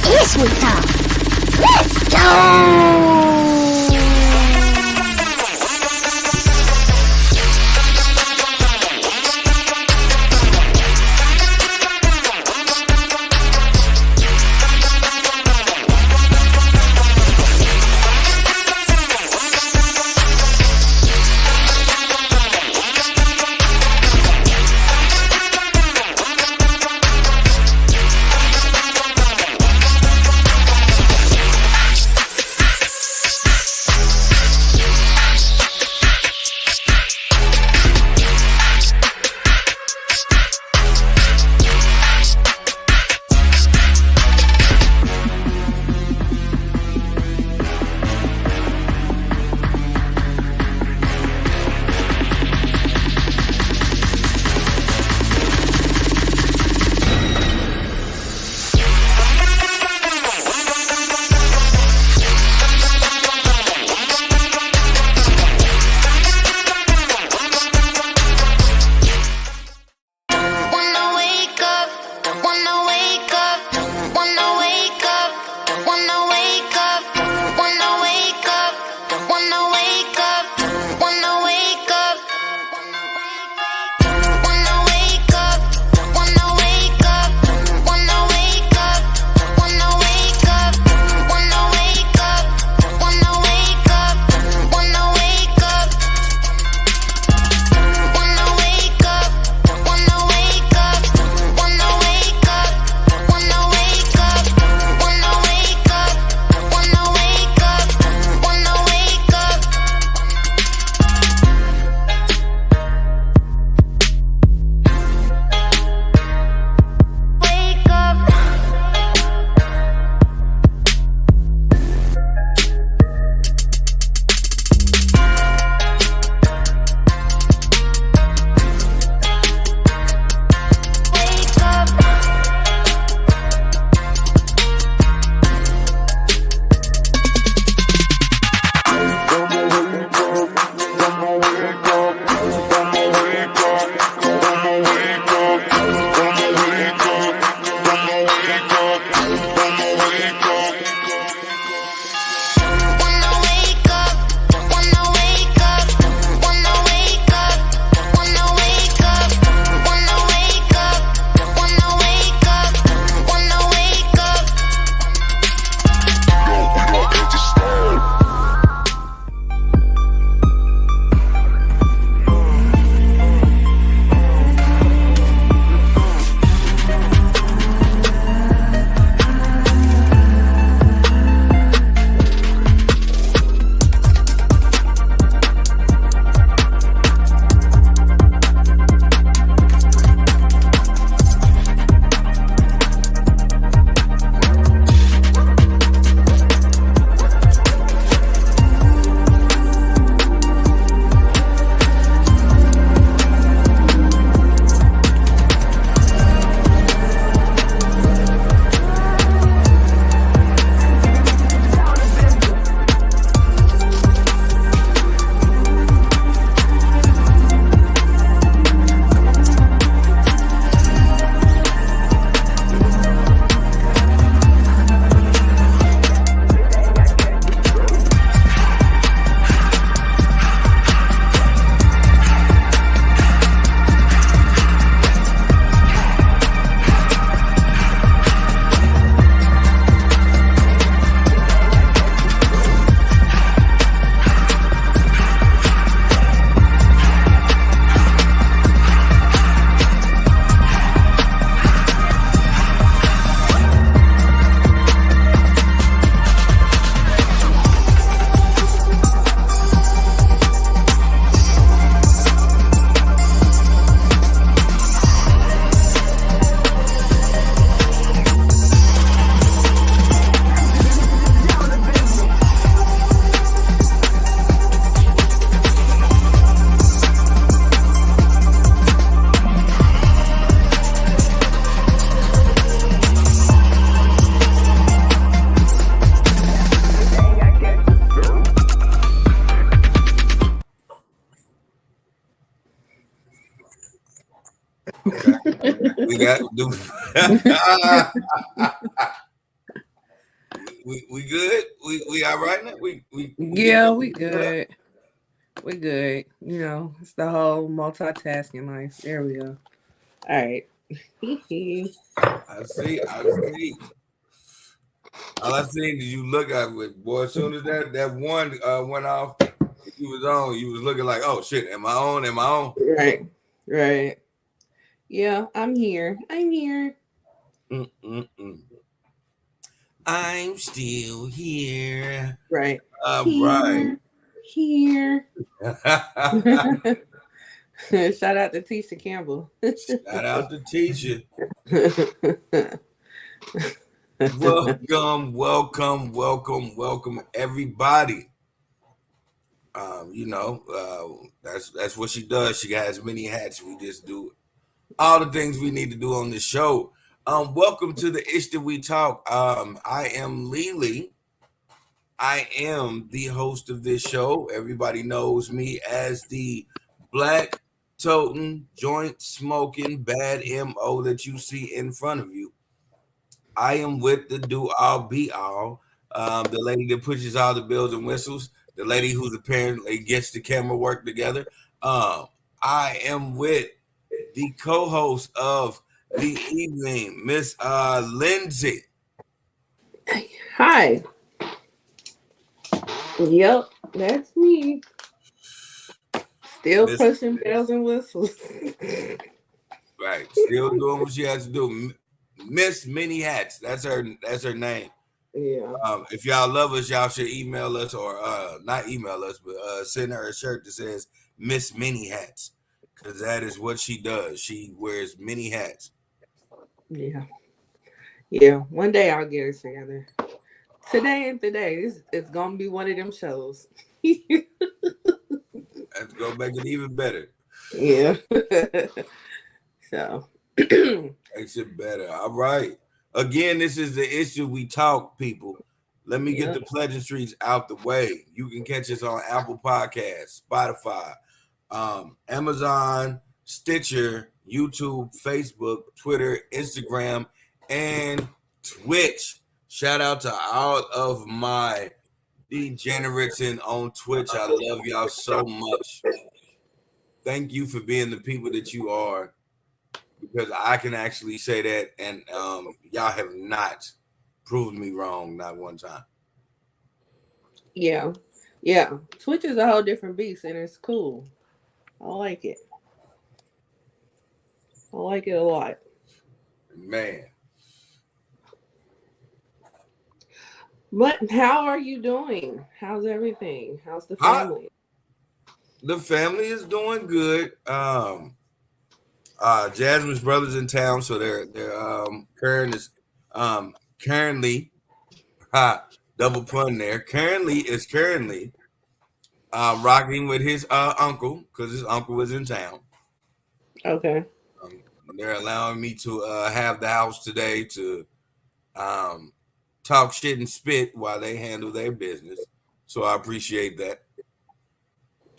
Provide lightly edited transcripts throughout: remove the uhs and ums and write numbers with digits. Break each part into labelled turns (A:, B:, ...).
A: It's we time. Let's go.
B: We got do. We good? We all right now? We get
C: Yeah,
B: that
C: we
B: set up?
C: good. We good. It's the whole multitasking life. There we go. All right.
B: I see. I see. All I seen is you look at it, boy. As soon as that one went off, you was on. You was looking like, oh shit, am I on? Am I on?
C: Right. Right. Yeah, I'm here. I'm here.
B: Mm-mm-mm. I'm still here.
C: Right.
B: All right.
C: Here. Here. Shout out to Tisha Campbell.
B: Shout out to teacher. Welcome, welcome, welcome, welcome, everybody. That's what she does. She has many hats. We just do all the things we need to do on this show. Welcome to the Ish That We Talk. I am Lily. I am the host of this show. Everybody knows me as the black toting, joint smoking, bad MO that you see in front of you. I am with the do all be all. The lady that pushes all the bells and whistles, the lady who's apparently gets the camera work together. Um, I am with the co-host of the evening, Miss Lindsay.
C: Hi. Yep, that's me. Still
B: Miss
C: pushing bells and whistles.
B: Right, still doing what she has to do. Miss Mini Hats. That's her name.
C: Yeah.
B: If y'all love us, y'all should email us or not email us, but send her a shirt that says Miss Mini Hats, because that is what she does. She wears mini hats.
C: Yeah. Yeah. One day I'll get it together. Today ain't the day. It's gonna be one of them shows.
B: Let's go make it even better.
C: Yeah. So
B: Makes it better. All right. Again, this is the issue we talk, people. Let me get
C: yeah.
B: the pleasantries out the way. You can catch us on Apple Podcasts, Spotify, Amazon, Stitcher, YouTube, Facebook, Twitter, Instagram, and Twitch. Shout out to all of my degenerates in on Twitch. I love y'all so much. Thank you for being the people that you are, because I can actually say that, and y'all have not proved me wrong, not one time.
C: Yeah. Yeah. Twitch is a whole different beast and it's cool. I like it. I like it a lot.
B: Man,
C: But how are you doing? How's everything? How's the
B: hot.
C: family?
B: The family is doing good. Jasmine's brother's in town, so they're currently double pun there. Currently rocking with his uncle, because his uncle was in town.
C: Okay.
B: Um, they're allowing me to have the house today to um, talk shit and spit while they handle their business. So I appreciate that.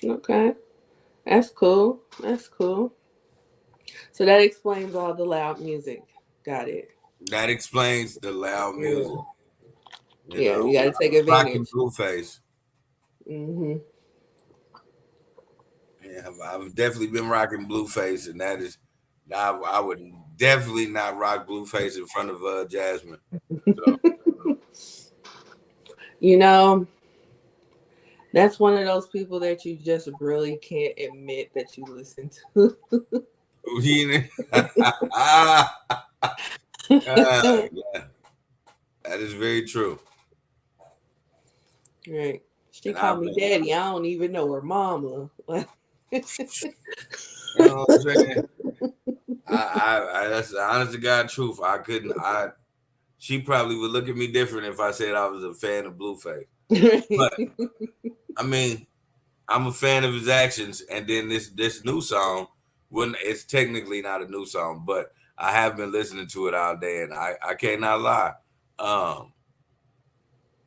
C: Okay. That's cool. That's cool. So that explains all the loud music. Got it.
B: That explains the loud music.
C: Yeah.
B: You
C: Yeah,
B: know,
C: you got to take
B: rocking
C: advantage.
B: Blueface.
C: Mm-hmm.
B: Yeah, I've definitely been rocking Blueface, and that is, I would definitely not rock Blueface in front of Jasmine. So
C: You know, that's one of those people that you just really can't admit that you listen to.
B: yeah, that is very true.
C: Right. She
B: And I've
C: called me
B: been,
C: daddy. I don't even know her mama.
B: you know what I'm saying? That's the honest to God truth. I couldn't. She probably would look at me different if I said I was a fan of Blueface. But I mean, I'm a fan of his actions, and then this new song, when it's technically not a new song, but I have been listening to it all day, and I cannot lie. Um,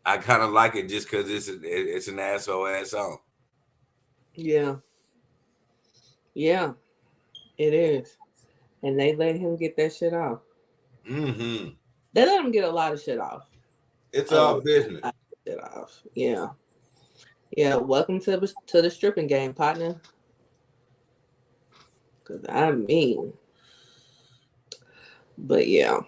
B: I kind of like it just because it's an asshole ass song.
C: Yeah. Yeah, it is. And they let him get that shit off.
B: Mm-hmm.
C: They let him get a lot of shit off.
B: It's all
C: Oh,
B: business.
C: I took it off. Yeah. Yeah. Welcome to the stripping game, partner. Cause I mean, but yeah.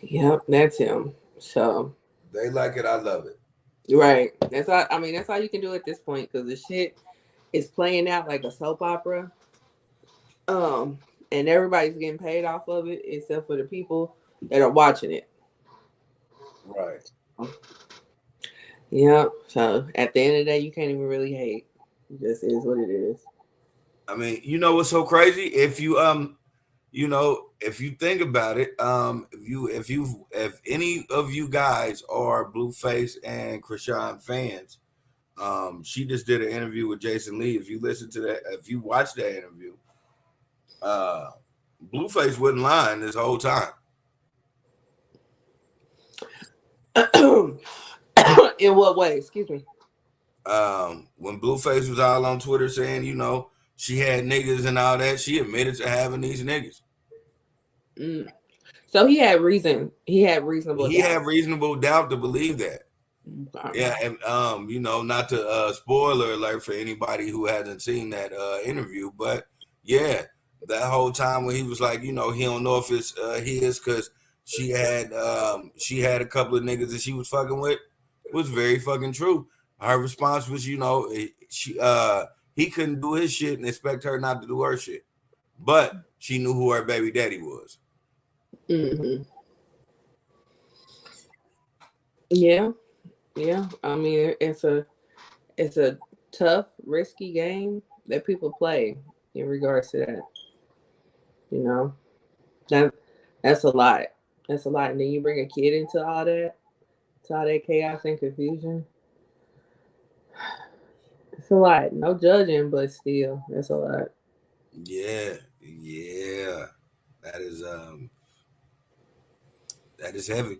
C: Yep, that's him. So
B: They like it. I love it.
C: right. That's all I mean, that's all you can do at this point because the shit is playing out like a soap opera. Um, and everybody's getting paid off of it except for the people that are watching it.
B: Right.
C: Yeah. So at the end of the day, you can't even really hate. It just is what it is.
B: I mean, you know what's so crazy? If you if you think about it, if any of you guys are Blueface and Krishan fans, she just did an interview with Jason Lee. If you listen to that, if you watch that interview, uh, Blueface wasn't lying this whole time.
C: In what way? Excuse me.
B: When Blueface was all on Twitter saying, she had niggas and all that, she admitted to having these niggas.
C: Mm. So he had reason. He had reasonable
B: He
C: doubt.
B: had reasonable doubt to believe that.
C: Okay.
B: Yeah, and not to spoiler alert for anybody who hasn't seen that interview, but yeah, that whole time when he was like, he don't know if it's his because she had a couple of niggas that she was fucking with was very fucking true. Her response was, he couldn't do his shit and expect her not to do her shit, but she knew who her baby daddy was.
C: Mm-hmm. Yeah. Yeah. I mean, it's a tough, risky game that people play in regards to that. You know, that that's a lot. That's a lot. And then you bring a kid to all that chaos and confusion. It's a lot. No judging, but still, that's a lot.
B: Yeah, yeah, that is that is heavy.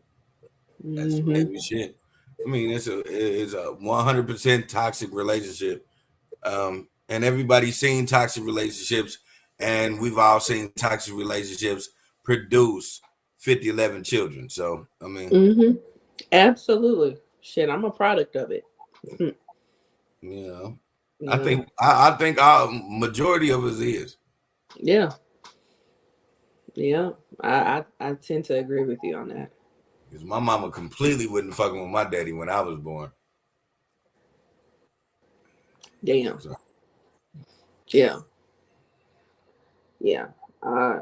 B: That's some
C: Mm-hmm.
B: heavy shit. I mean, it's a 100% toxic relationship, and everybody's seen toxic relationships, and we've all seen toxic relationships produce 50, 11 children. So, I mean,
C: Mm-hmm. Absolutely. Shit, I'm a product of it.
B: you know, I
C: Yeah.
B: think I think our majority of us is
C: Yeah. Yeah. I tend to agree with you on that.
B: because my mama completely wouldn't fucking with my daddy when I was born.
C: Damn.
B: So,
C: Yeah. Yeah. Uh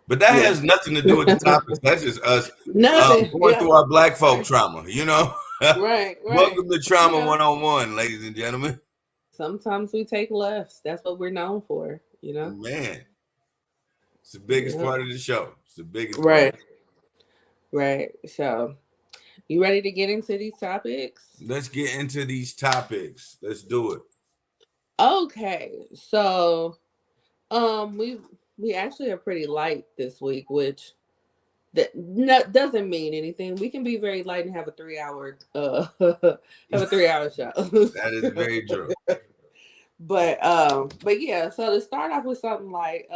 B: but that
C: yeah.
B: has nothing to do with the topics. That's just us
C: Nothing.
B: going
C: Yeah.
B: through our black folk
C: Right.
B: trauma.
C: Right. Right.
B: Welcome to Trauma
C: Yeah.
B: 101, ladies and gentlemen.
C: Sometimes we take lefts. That's what we're known for.
B: Man, it's the biggest
C: Yeah.
B: part of the show. It's the biggest part.
C: Right. Right. So you ready to get into these topics?
B: Let's get into these topics. Let's do it.
C: Okay. So we actually are pretty light this week, which doesn't mean anything. We can be very light and have a 3 hour have a 3 hour show.
B: That is very true.
C: But yeah, so to start off with something like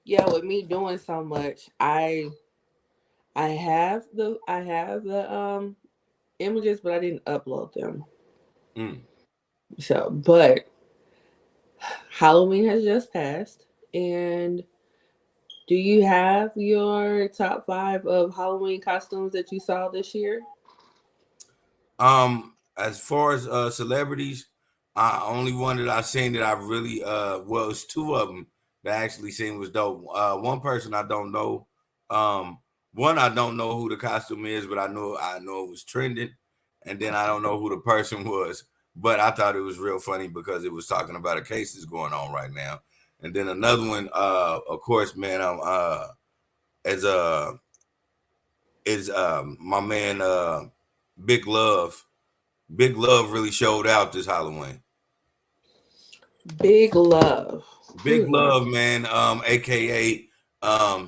C: yeah, with me doing so much, I have the images, but I didn't upload them.
B: Mm.
C: So but Halloween has just passed, and do you have your top five of Halloween costumes that you saw this year?
B: As far as celebrities, only one that I seen that I really well, it's two of them that I actually seen was dope. One person I don't know. Um, one I don't know who the costume is, but I know it was trending, and then I don't know who the person was, but I thought it was real funny because it was talking about a case that's going on right now. And then another one, of course, man, as is my man Big Love. Big Love really showed out this Halloween.
C: Big Love. Who
B: Big
C: is that?
B: Love, man, aka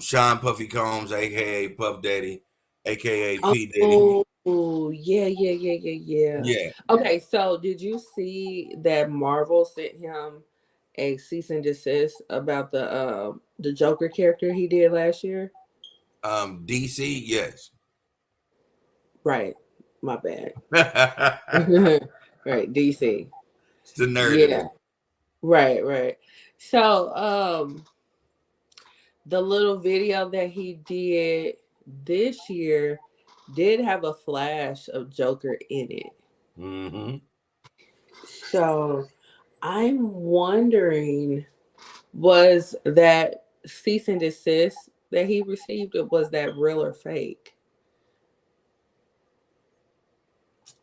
B: Sean Puffy Combs, aka Puff Daddy, aka P Diddy.
C: Oh, yeah, yeah, yeah, yeah, yeah.
B: Yeah.
C: Okay, so did you see that Marvel sent him a cease and desist about the Joker character he did last year?
B: DC, yes.
C: Right. My bad.
B: It's
C: Right, DC.
B: the nerd in
C: Yeah.
B: me.
C: Right. So, the little video that he did this year did have a flash of Joker in it.
B: Mm-hmm.
C: So, I'm wondering, was that cease and desist that he received, or was that real or fake?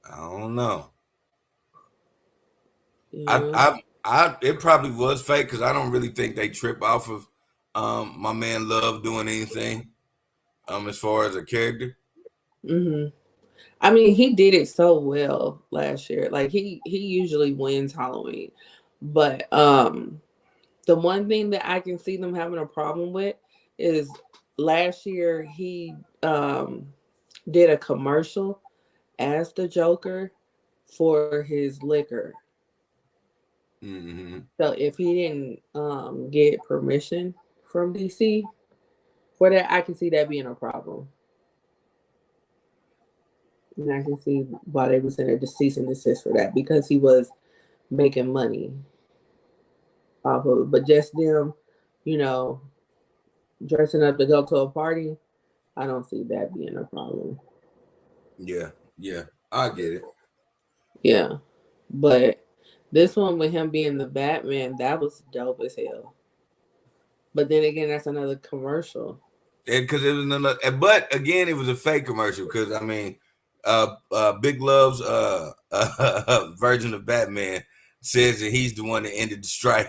B: I don't know.
C: Yeah.
B: It probably was fake because I don't really think they trip off of my man Love doing anything as far as a character.
C: Hmm. I mean, he did it so well last year. Like he usually wins Halloween, but the one thing that I can see them having a problem with is last year he did a commercial as the Joker for his liquor.
B: Mm-hmm.
C: So if he didn't get permission from DC for that, I can see that being a problem. And I can see why they was in a cease and desist for that because he was making money off of it. But just them, you know, dressing up to go to a party, I don't see that being a problem.
B: Yeah, yeah, I get it.
C: Yeah. But this one with him being the Batman, that was dope as hell. But then again, that's another commercial.
B: Because it was another, but again, it was a fake commercial. Because I mean, Big Love's version of Batman says that he's the one that ended the strike,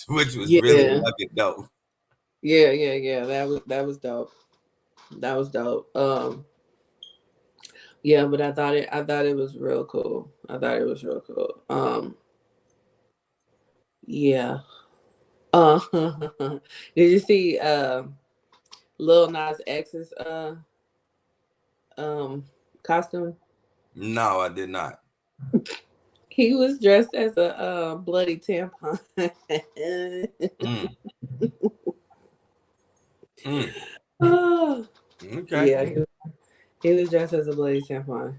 B: which was really
C: Yeah.
B: fucking dope.
C: Yeah. That was dope. That was dope. Yeah, but I thought it was real cool. I thought it was real cool. Yeah. Uh, did you see Lil Nas X's um costume?
B: No, I did not.
C: He was dressed as a bloody tampon.
B: Mm, mm,
C: Oh,
B: okay.
C: yeah, he was dressed as a bloody tampon.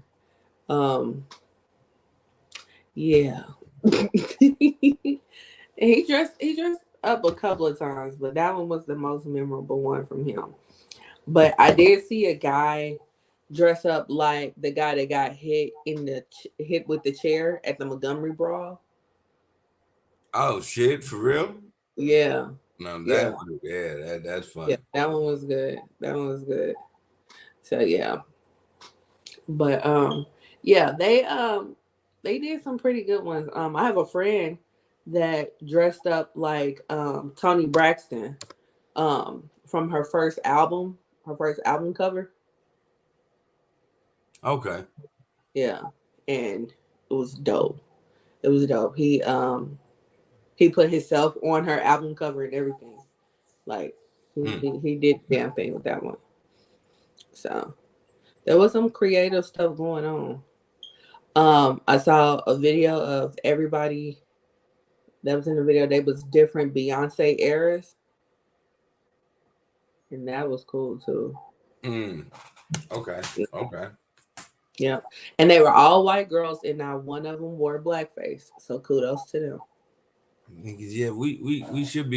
C: Um, yeah. He dressed up a couple of times, but that one was the most memorable one from him. But I did see a guy dress up like the guy that got hit with the chair at the Montgomery Brawl.
B: Oh shit, for real?
C: Yeah,
B: No,
C: yeah,
B: that's
C: yeah.
B: funny.
C: That one was good. That one was good. So yeah, but yeah, they did some pretty good ones. I have a friend that dressed up like Tony Braxton from her first album cover.
B: Okay.
C: Yeah, and it was dope. It was dope. He put himself on her album cover and everything. Like
B: Mm.
C: he did the damn thing with that one. So there was some creative stuff going on. I saw a video of everybody that was in the video. They was different Beyonce eras, and that was cool too.
B: Mm. Okay. Okay.
C: Yeah, and they were all white girls, and not one of them wore blackface. So kudos to them.
B: Yeah, we should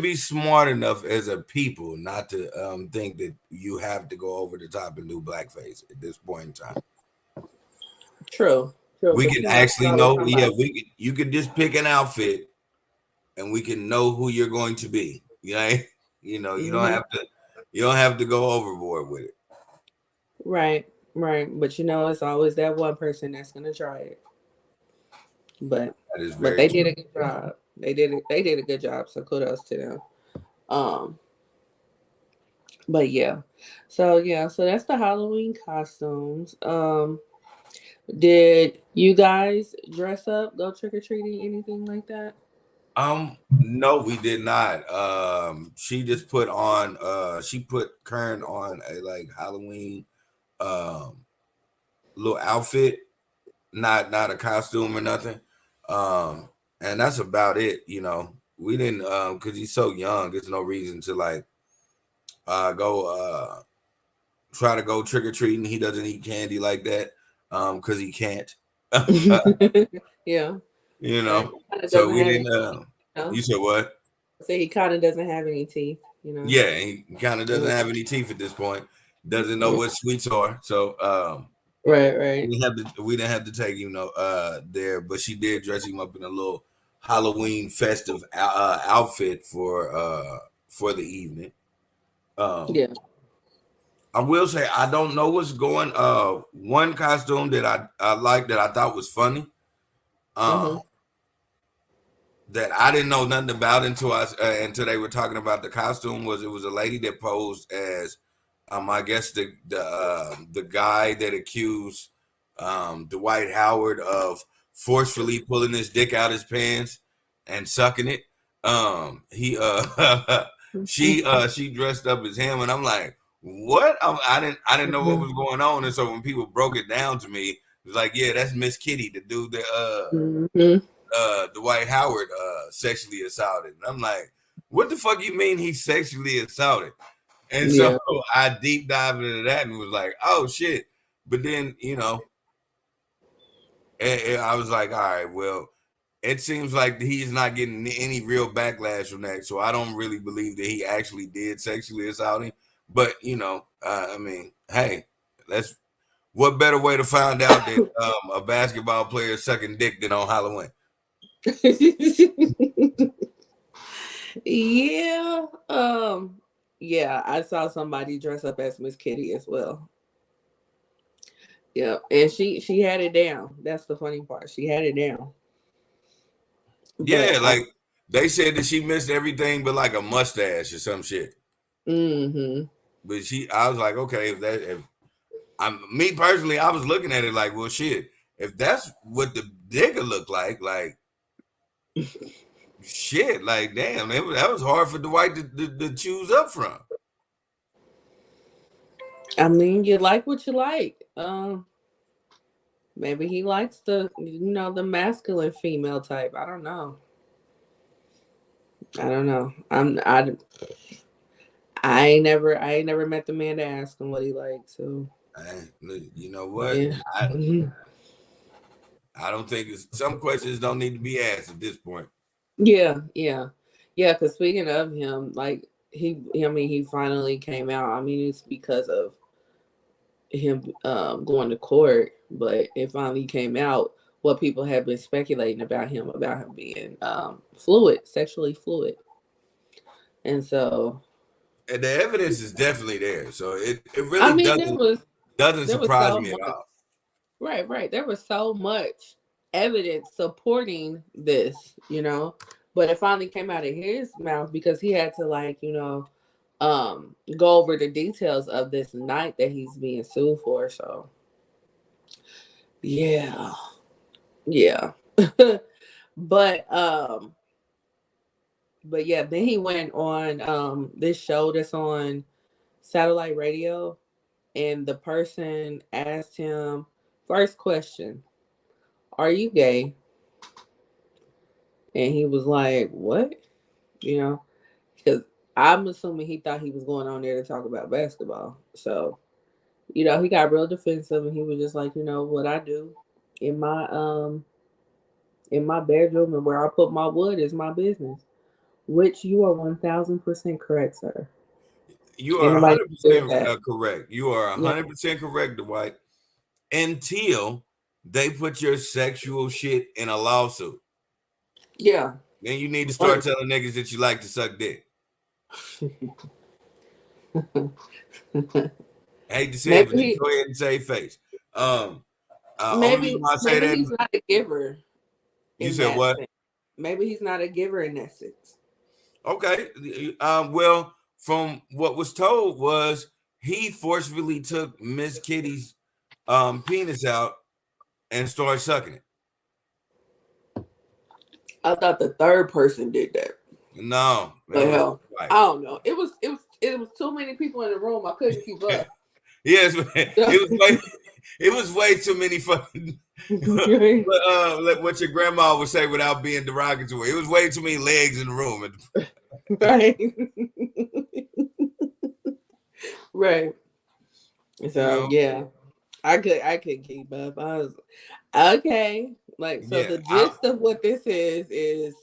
B: be smart enough as a people not to think that you have to go over the top and do blackface at this point in time.
C: True, true,
B: We
C: but
B: can
C: you know, it's
B: actually
C: always
B: know, yeah,
C: somebody.
B: you could just pick an outfit and we can know who you're going to be. You know,
C: Hmm.
B: you don't have to go overboard with it.
C: Right, right. But you know, it's always that one person that's gonna try it. But
B: That is
C: but
B: very
C: they did
B: true.
C: a good job. They did a good job. So kudos to them. Um, but yeah. So that's the Halloween costumes. Did you guys dress up, go trick or treating, anything like that?
B: No, we did not. She just put on she put Kern on a like Halloween um little outfit, not a costume or nothing. Um, and that's about it, you know. We didn't because he's so young, there's no reason to like go try to go trick or treating. He doesn't eat candy like that because he can't.
C: Yeah.
B: You
C: Right.
B: know,
C: Kind of
B: so
C: doesn't
B: we
C: have any,
B: didn't.
C: you know.
B: You said what?
C: Say he kind of doesn't have any teeth, you know.
B: Yeah, he kind of doesn't
C: Mm.
B: have any teeth at this point. Doesn't know
C: Mm.
B: what sweets are. So
C: Right, right.
B: we didn't have to take him there, but she did dress him up in a little Halloween festive outfit for the evening.
C: Yeah.
B: I will say I don't know what's going. One costume that I liked that I thought was funny.
C: Mm-hmm.
B: That I didn't know nothing about until they were talking about the costume. It was a lady that posed as I guess the guy that accused Dwight Howard of forcefully pulling his dick out his pants and sucking it. He she dressed up as him, and I'm like, what? I didn't know what was going on, and so when people broke it down to me, it was like, yeah, that's Miss Kitty, the dude that
C: Mm-hmm.
B: Dwight Howard sexually assaulted. And I'm like, what the fuck you mean he sexually assaulted? And so
C: Yeah.
B: I deep dived into that and was like, oh shit. But then, and I was like, all right, well, it seems like he's not getting any real backlash from that. So I don't really believe that he actually did sexually assault him. But, I mean, hey, that's what better way to find out that a basketball player is sucking dick than on Halloween?
C: Yeah. Yeah, I saw somebody dress up as Miss Kitty as well. Yeah, and she had it down. That's the funny part. She had it down. But
B: Yeah, like they said that she missed everything but like a mustache or some shit.
C: mm-hmm.
B: But I was like, okay, if I'm me personally, I was looking at it like, well, shit, if that's what the digger looked like shit, like damn, that was hard for Dwight to choose up from.
C: I mean, you like what you like. Maybe he likes the masculine female type. I don't know. I don't know. I ain't never met the man to ask him what he likes. So
B: You know what?
C: yeah.
B: I don't think some questions don't need to be asked at this point.
C: Yeah, yeah, yeah. Because speaking of him, like I mean, he finally came out. I mean, it's because of him going to court, but it finally came out what people have been speculating about him being sexually fluid, and so
B: And the evidence is definitely there, so it
C: I
B: really
C: mean,
B: doesn't
C: there was
B: surprise
C: so
B: me at
C: much.
B: all.
C: Right, right. There was so much evidence supporting this, but it finally came out of his mouth because he had to go over the details of this night that he's being sued for. So yeah, yeah. but but yeah, then he went on this show that's on satellite radio, and the person asked him first question, "Are you gay?" And he was like, "What?" You know, because I'm assuming he thought he was going on there to talk about basketball. So, he got real defensive, and he was just like, what I do in my bedroom and where I put my wood is my business. Which you are 1,000% correct, sir.
B: You
C: Ain't
B: are
C: nobody agree with
B: 100%
C: that.
B: correct. You are
C: Yeah,
B: 100% correct, Dwight. Until they put your sexual shit in a lawsuit,
C: yeah.
B: then you need to start telling niggas that you like to suck dick. I hate to say it,
C: maybe
B: but just
C: he,
B: go ahead and say face. Only reason
C: maybe
B: why I say
C: maybe
B: that,
C: he's not a giver
B: you
C: in
B: said
C: that
B: what?
C: sense. Maybe he's not a giver in that sense.
B: Okay. Well, from what was told was he forcefully took Miss Kitty's penis out and started sucking it.
C: I thought the third person did that.
B: No,
C: The
B: that was
C: hell,
B: right.
C: I don't know. It was too many people in the room. I couldn't keep up.
B: Yes, it was way too many fucking like what your grandma would say without being derogatory. It was way too many legs in the room.
C: Right. Right.
B: You
C: So
B: know,
C: yeah, I could keep up. I was okay. Like so,
B: yeah,
C: the gist of what this is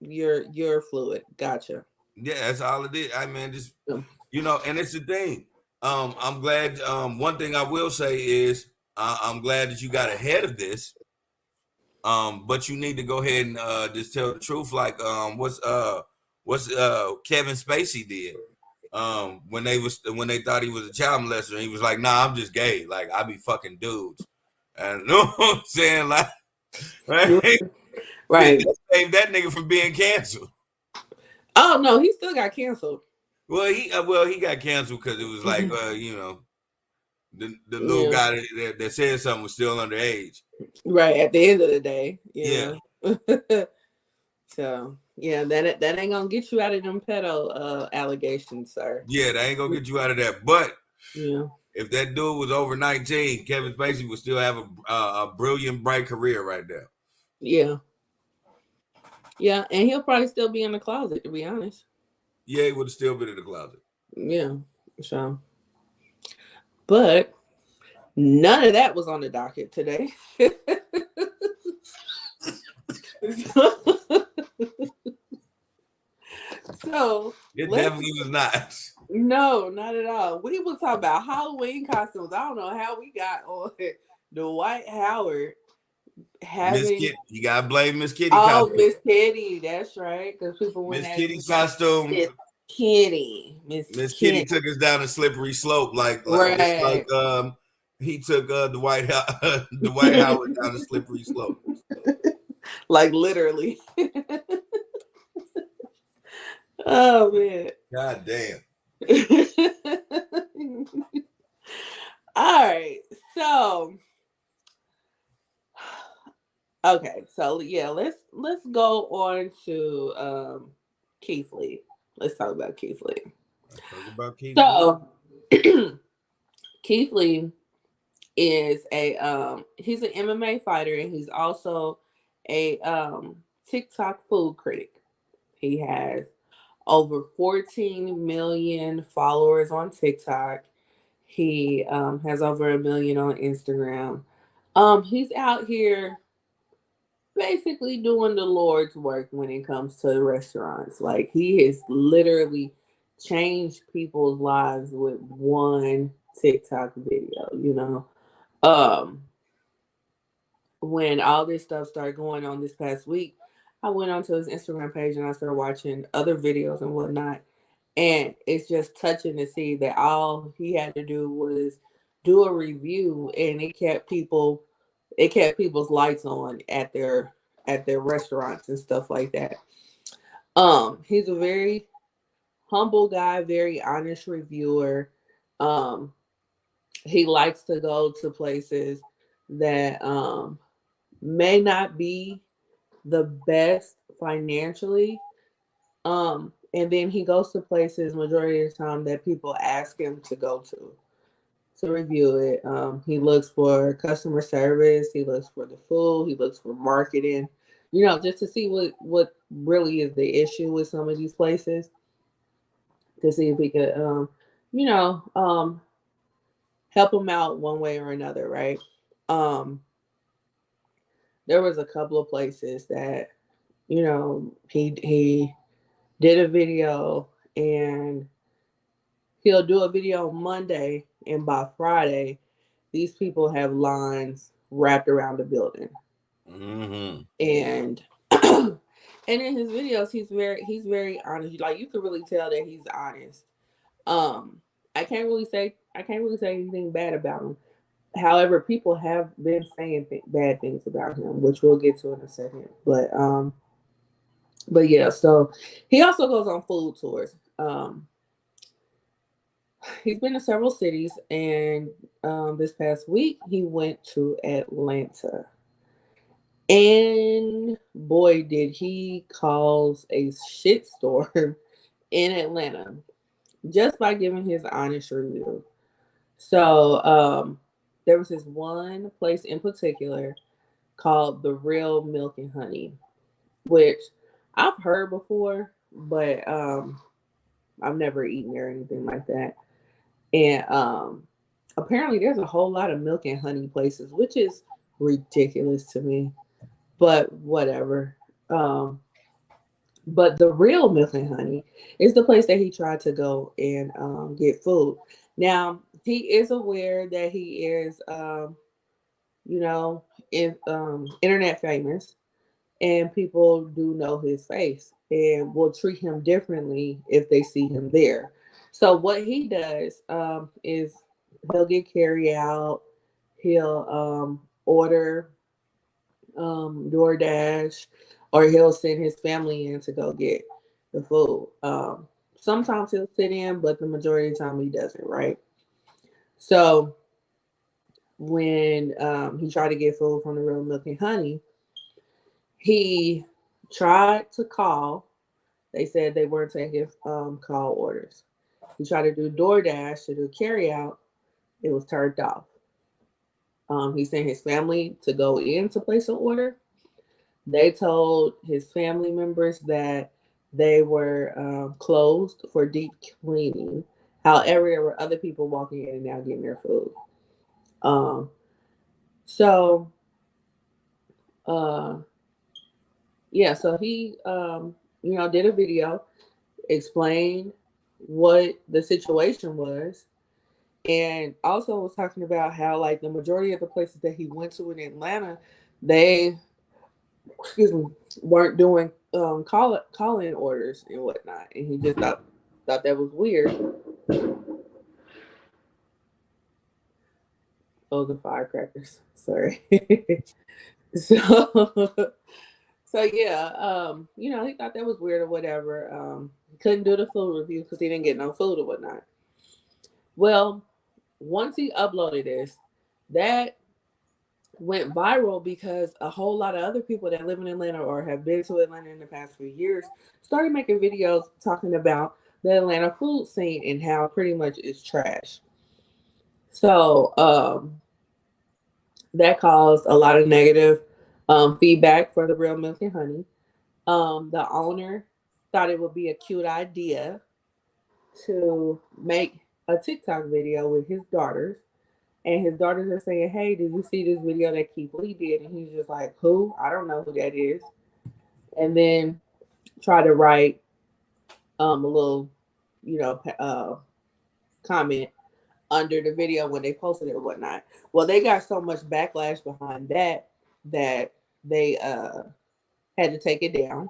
C: you're fluid. Gotcha.
B: yeah, that's all it is. I mean, just
C: Um,
B: and it's the thing. I'm glad. One thing I will say is I'm glad that you got ahead of this. But you need to go ahead and just tell the truth. Like, what's Kevin Spacey did. When they thought he was a child molester, he was like, "Nah, I'm just gay. Like, I be fucking dudes." And you know what I'm saying? Like, right?
C: Right.
B: That saved that nigga from being canceled.
C: Oh no, he still got canceled.
B: Well he got canceled because it was like the little
C: Yeah.
B: guy that said something was still underage.
C: Right. At the end of the day,
B: Yeah,
C: So yeah, that ain't gonna get you out of them pedo allegations, sir.
B: yeah, that ain't gonna get you out of that. But
C: Yeah.
B: if that dude was over 19, Kevin Spacey would still have a brilliant, bright career right there.
C: Yeah. Yeah. And he'll probably still be in the closet, to be honest.
B: Yeah, he would have still been in the closet.
C: Yeah. So but none of that was on the docket today. So
B: It
C: let's
B: definitely was not.
C: no, not at all. We were talking about Halloween costumes. I don't know how we got on Dwight Howard
B: Miss
C: having
B: Kitty, you gotta blame Miss Kitty
C: oh
B: costume.
C: Miss Kitty. That's right, because people went
B: Miss
C: at
B: Kitty costume.
C: Miss Kitty, Miss
B: Miss Kitty
C: Kitty.
B: took us down a slippery slope, like just
C: Right,
B: like he took Dwight Howard down a slippery slope.
C: like literally. Oh man.
B: God damn.
C: All right, so okay, so yeah, let's go on to Keith Lee. Let's talk about Keith Lee.
B: Let's talk about Keith Lee.
C: So Keith Lee is a he's an MMA fighter and he's also a TikTok food critic. He has over 14 million followers on TikTok. He has over 1 million on Instagram. He's out here basically doing the Lord's work when it comes to restaurants. Like he has literally changed people's lives with one TikTok video, you know. Um when all this stuff started going on this past week, I went onto his Instagram page and I started watching other videos and whatnot. And it's just touching to see that all he had to do was do a review and it kept people's lights on at their restaurants and stuff like that. He's a very humble guy, very honest reviewer. Um, he likes to go to places that may not be the best financially. And then he goes to places majority of the time that people ask him to go to review it. He looks for customer service. He looks for the food. He looks for marketing. You know, just to see what really is the issue with some of these places. To see if we could, you know, help them out one way or another, right? Um, there was a couple of places that, you know, he did a video and he'll do a video on Monday, and by Friday, these people have lines wrapped around the building.
B: Mm-hmm.
C: And and in his videos, he's very honest. Like you can really tell that he's honest. Um, I can't really say anything bad about him. However, people have been saying bad things about him, which we'll get to in a second. But yeah, so he also goes on food tours. He's been to several cities, and this past week he went to Atlanta. And boy, did he cause a shitstorm in Atlanta just by giving his honest review. So there was this one place in particular called The Real Milk and Honey, which I've heard before, but I've never eaten there or anything like that. And apparently there's a whole lot of milk and honey places, which is ridiculous to me. But whatever. But the real milk and honey is the place that he tried to go and get food. Now he is aware that he is, you know, internet famous, and people do know his face and will treat him differently if they see him there. So what he does is he'll get carry out, he'll order DoorDash, or he'll send his family in to go get the food. Sometimes he'll sit in, but the majority of the time he doesn't, right? So when he tried to get food from the Real Milk and Honey, he tried to call. They said they weren't taking call orders. He tried to do DoorDash to do carry out. It was turned off. He sent his family to go in to place an order. They told his family members that they were closed for deep cleaning. However, there were other people walking in and out getting their food. Um, so, uh, yeah, so he, did a video, explained what the situation was, and also was talking about how, like, the majority of the places that he went to in Atlanta, they, excuse me, weren't doing call in orders and whatnot, and he just thought that was weird. Oh, the firecrackers. Sorry. so so yeah, he thought that was weird or whatever. He couldn't do the food review because he didn't get no food or whatnot. Well, once he uploaded this, that went viral because a whole lot of other people that live in Atlanta or have been to Atlanta in the past few years started making videos talking about the Atlanta food scene and how pretty much it's trash. So that caused a lot of negative feedback for the Real Milk and Honey. The owner thought it would be a cute idea to make a TikTok video with his daughters. And his daughters are saying, "Hey, did you see this video that Keith Lee did?" And he's just like, "Who? I don't know who that is." And then try to write a little, comment under the video when they posted it or whatnot. Well, they got so much backlash behind that they had to take it down.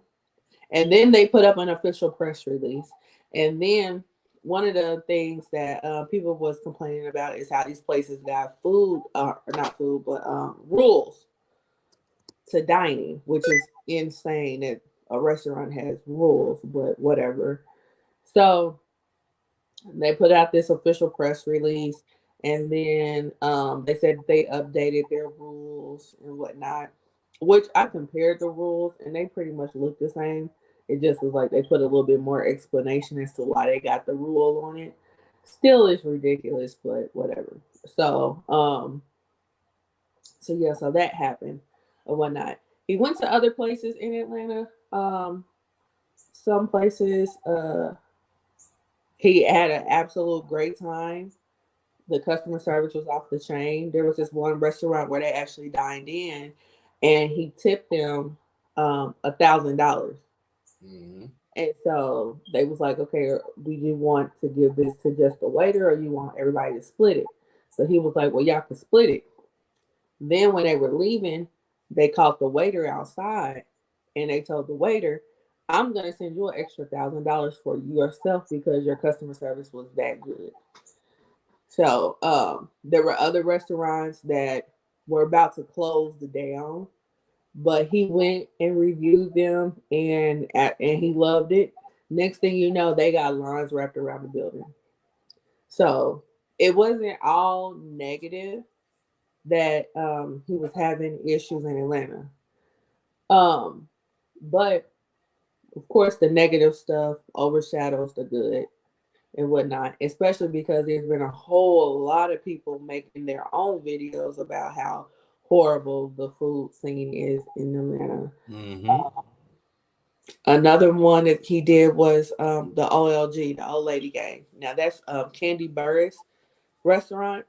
C: And then they put up an official press release. And then one of the things that people was complaining about is how these places got food, or not food, but rules to dining, which is insane that a restaurant has rules, but whatever. So they put out this official press release, and then they said they updated their rules and whatnot, which I compared the rules and they pretty much look the same. It just was like they put a little bit more explanation as to why they got the rule on it. Still is ridiculous, but whatever. So that happened or whatnot. He went to other places in Atlanta. Some places he had an absolute great time. The customer service was off the chain. There was this one restaurant where they actually dined in, and he tipped them $1,000.
B: Mm-hmm.
C: And so they was like, "Okay, do you want to give this to just the waiter, or you want everybody to split it?" So he was like, "Well, y'all can split it." Then when they were leaving, they caught the waiter outside, and they told the waiter, "I'm gonna send you an extra $1,000 for yourself because your customer service was that good." So there were other restaurants that were about to close down, but he went and reviewed them, and he loved it. Next thing you know, they got lines wrapped around the building. So it wasn't all negative that he was having issues in Atlanta. Um, but of course, the negative stuff overshadows the good and whatnot, especially because there's been a whole lot of people making their own videos about how horrible the food scene is in Atlanta.
B: Mm-hmm.
C: Another one that he did was the OLG, the Old Lady Gang. Now that's Candy Burris restaurant,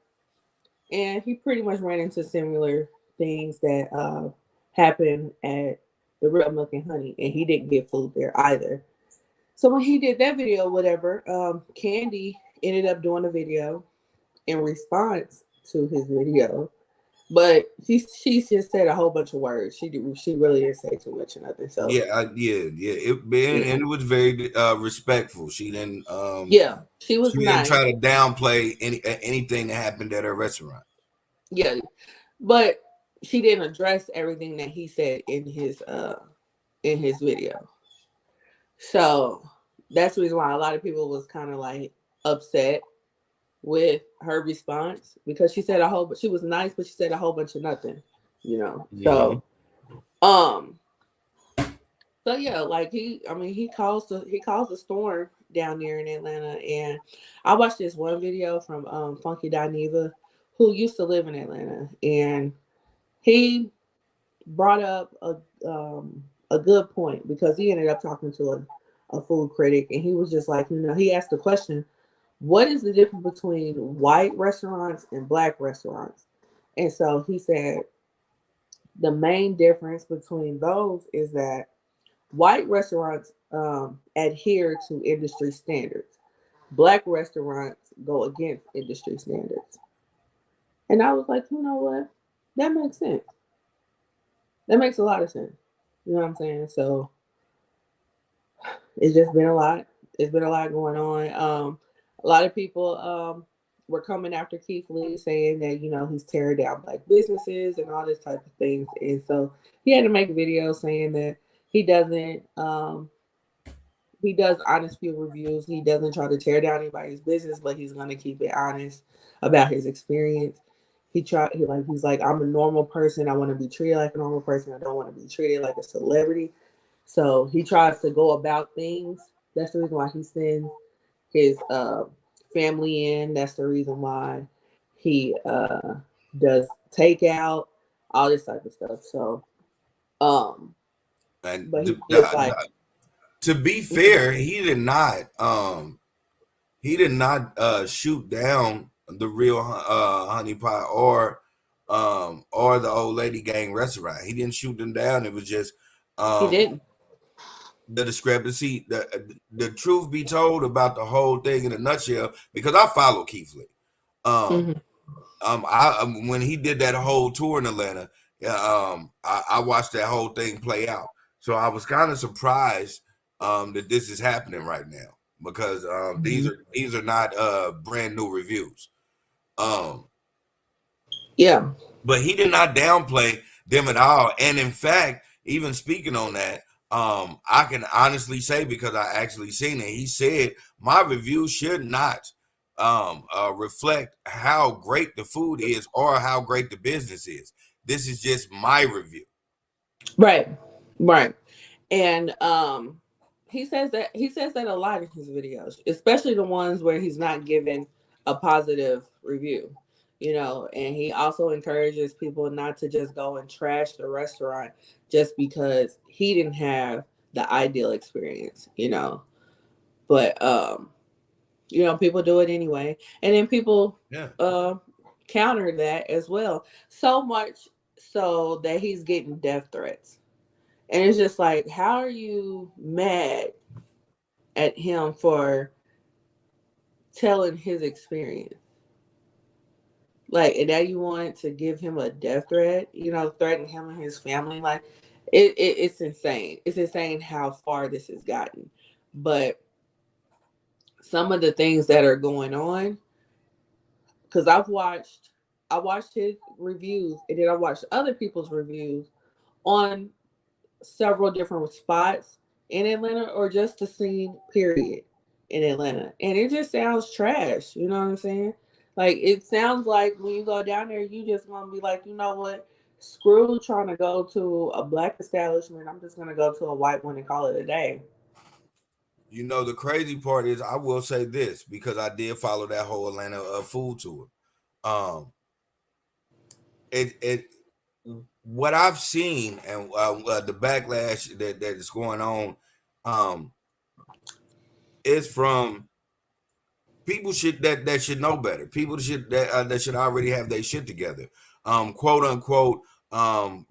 C: and he pretty much ran into similar things that happened at the Real Milk and Honey, and he didn't get food there either. So when he did that video, whatever, Candy ended up doing a video in response to his video, but she just said a whole bunch of words. She really didn't say too much or nothing. So
B: Yeah. And it was very respectful.
C: yeah, she was
B: She didn't
C: nice.
B: try to downplay anything that happened at her restaurant.
C: Yeah, but she didn't address everything that he said in his video. So that's the reason why a lot of people was kind of like upset with her response, because she said a whole, but she was nice, but she said a whole bunch of nothing, you know.
B: Mm-hmm.
C: So um so yeah, like he caused a storm down there in Atlanta. And I watched this one video from Funky Dineva, who used to live in Atlanta, and he brought up a good point, because he ended up talking to a food critic, and he was just like, he asked the question, what is the difference between white restaurants and black restaurants? And so he said the main difference between those is that white restaurants adhere to industry standards. Black restaurants go against industry standards. And I was like, you know what? That makes sense. That makes a lot of sense. You know what I'm saying? So it's just been a lot. It's been a lot going on. A lot of people were coming after Keith Lee, saying that he's tearing down black businesses and all this type of things. And so he had to make a video saying that he doesn't. He does honest field reviews. He doesn't try to tear down anybody's business, but he's gonna keep it honest about his experience. He's like, I'm a normal person. I want to be treated like a normal person. I don't want to be treated like a celebrity. So he tries to go about things. That's the reason why he sends his family in. That's the reason why he does takeout, all this type of stuff. So,
B: And
C: but he feels like,
B: to be fair, he did not shoot down the real honey pie or the old lady gang restaurant. He didn't shoot them down. It was just
C: he
B: um
C: didn't.
B: the discrepancy. The truth be told about the whole thing in a nutshell, because I follow Keith Lee. Um,
C: Mm-hmm.
B: when he did that whole tour in Atlanta, I watched that whole thing play out. So I was kind of surprised that this is happening right now, because
C: Mm-hmm.
B: these are not brand new reviews. Um,
C: Yeah.
B: but he did not downplay them at all. And in fact, even speaking on that, I can honestly say, because I actually seen it, he said my review should not reflect how great the food is or how great the business is. This is just my review.
C: Right. Right. And he says that a lot in his videos, especially the ones where he's not giving a positive review. And he also encourages people not to just go and trash the restaurant just because he didn't have the ideal experience. But people do it anyway. And then people
B: Yeah.
C: counter that as well. So much so that he's getting death threats. And it's just like, how are you mad at him for telling his experience? Like, and now you want to give him a death threat, threaten him and his family. Like, it's insane. It's insane how far this has gotten. But some of the things that are going on, because I watched his reviews, and then I watched other people's reviews on several different spots in Atlanta, or just the scene period in Atlanta. And it just sounds trash. You know what I'm saying? Like, it sounds like when you go down there, you just want to be like, you know what? Screw trying to go to a black establishment. I'm just going to go to a white one and call it a day.
B: The crazy part is, I will say this, because I did follow that whole Atlanta food tour. Um, it what I've seen, and the backlash that is going on um, is from people that should know better. People that should already have their shit together. Quote unquote,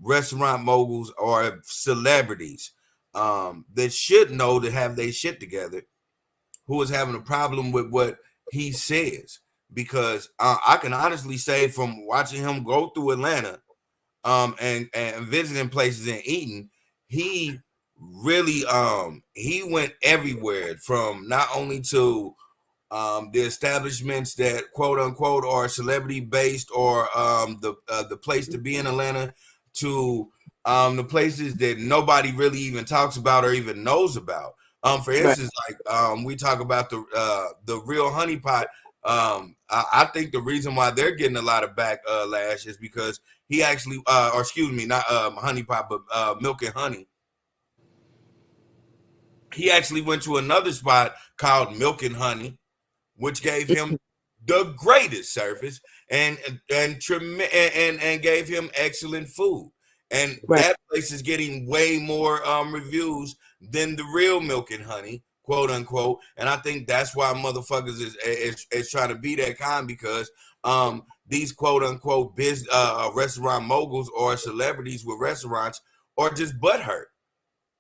B: restaurant moguls or celebrities, that should know to have their shit together. Who is having a problem with what he says? Because I can honestly say from watching him go through Atlanta, and visiting places and eating, he really he went everywhere from not only to the establishments that quote unquote are celebrity based or the place to be in Atlanta to the places that nobody really even talks about or even knows about. For
C: Right.
B: instance, like we talk about the real honey pot. I think the reason why they're getting a lot of backlash is because he actually, or excuse me, not honey pot, but milk and honey. He actually went to another spot called Milk and Honey, which gave him the greatest service and gave him excellent food. And
C: Right.
B: that place is getting way more reviews than the real Milk and Honey, quote unquote. And I think that's why motherfuckers is trying to be that kind because these quote unquote restaurant moguls or celebrities with restaurants are just butthurt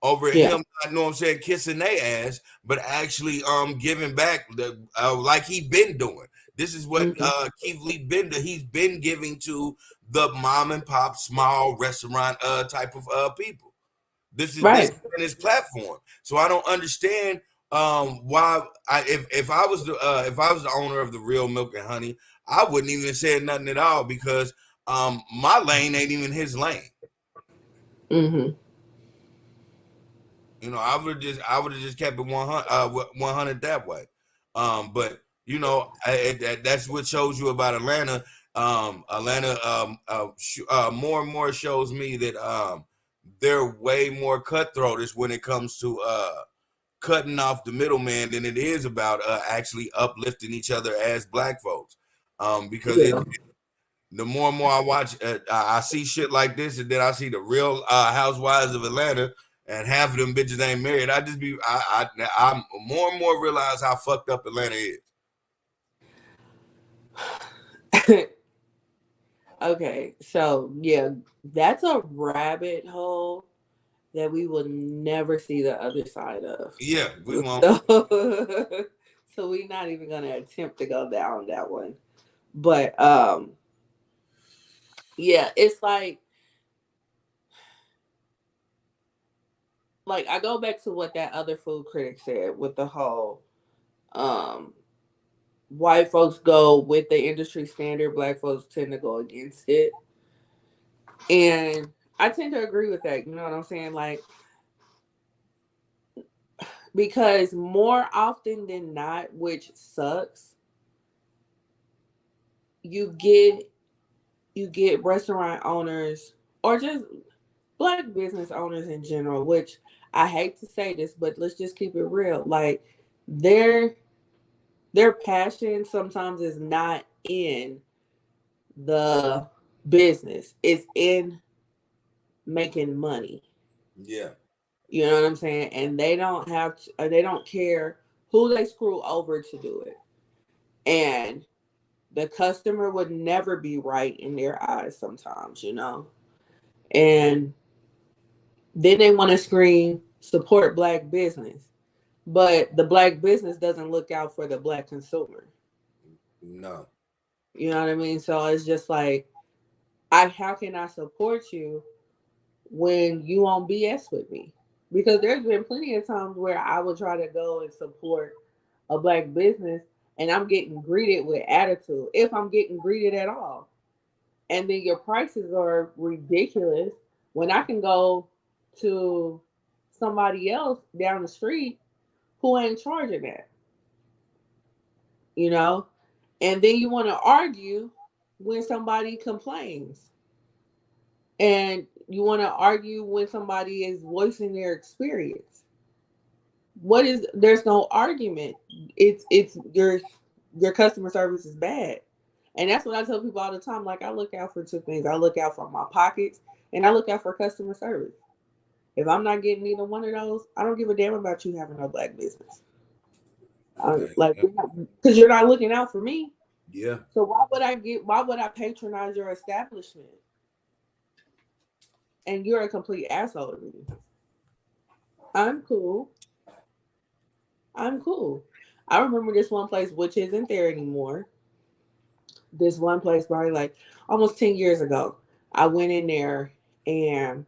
B: over
C: Yeah.
B: him, I know what I'm saying, kissing their ass, but actually giving back the like he been doing. This is what
C: Hmm.
B: Keith Lee been he's been giving to the mom and pop small restaurant type of people. This
C: Right.
B: is his platform. So I don't understand why if I was if I was the owner of the real Milk and Honey, I wouldn't even say nothing at all because my lane ain't even his lane.
C: Hmm.
B: You know, I would have just kept it 100, 100 that way. But you know, that's what shows you about Atlanta. Atlanta, more and more shows me that they're way more cutthroatish when it comes to cutting off the middleman than it is about actually uplifting each other as black folks. Because
C: Yeah.
B: the more and more I watch, I see shit like this, and then I see the real housewives of Atlanta, and half of them bitches ain't married. I just be, I'm more and more realize how fucked up Atlanta is.
C: Okay, so yeah, that's a rabbit hole that we will never see the other side of.
B: Yeah, we won't.
C: So, so we're not even gonna attempt to go down that one. But yeah, it's like I go back to what that other food critic said with the whole um white folks go with the industry standard, black folks tend to go against it. And I tend to agree with that, you know what I'm saying? Like because more often than not, which sucks, you get restaurant owners or just black business owners in general, which I hate to say this, but let's just keep it real. Like their passion sometimes is not in the business. It's in making money.
B: Yeah,
C: You know what I'm saying? And they don't have to, they don't care who they screw over to do it. And the customer would never be right in their eyes sometimes, you know? And then they want to scream support black business. But the black business doesn't look out for the black consumer.
B: no,
C: You know what I mean? So it's just like I how can I support you when you on BS with me? Because there's been plenty of times where I would try to go and support a black business and I'm getting greeted with attitude, if I'm getting greeted at all. And then your prices are ridiculous when I can go to somebody else down the street who ain't charging that, you know? And then you want to argue when somebody complains. And you want to argue when somebody is voicing their experience. What is there's no argument. It's your customer service is bad. And that's what I tell people all the time. Like I look out for two things. I look out for my pockets and I look out for customer service. If I'm not getting either one of those, I don't give a damn about you having no black business. Like, because you're not looking out for me.
B: Yeah.
C: So why would I patronize your establishment? And you're a complete asshole to me. I'm cool. I'm cool. I remember this one place, which isn't there anymore. This one place, probably like almost 10 years ago. I went in there, and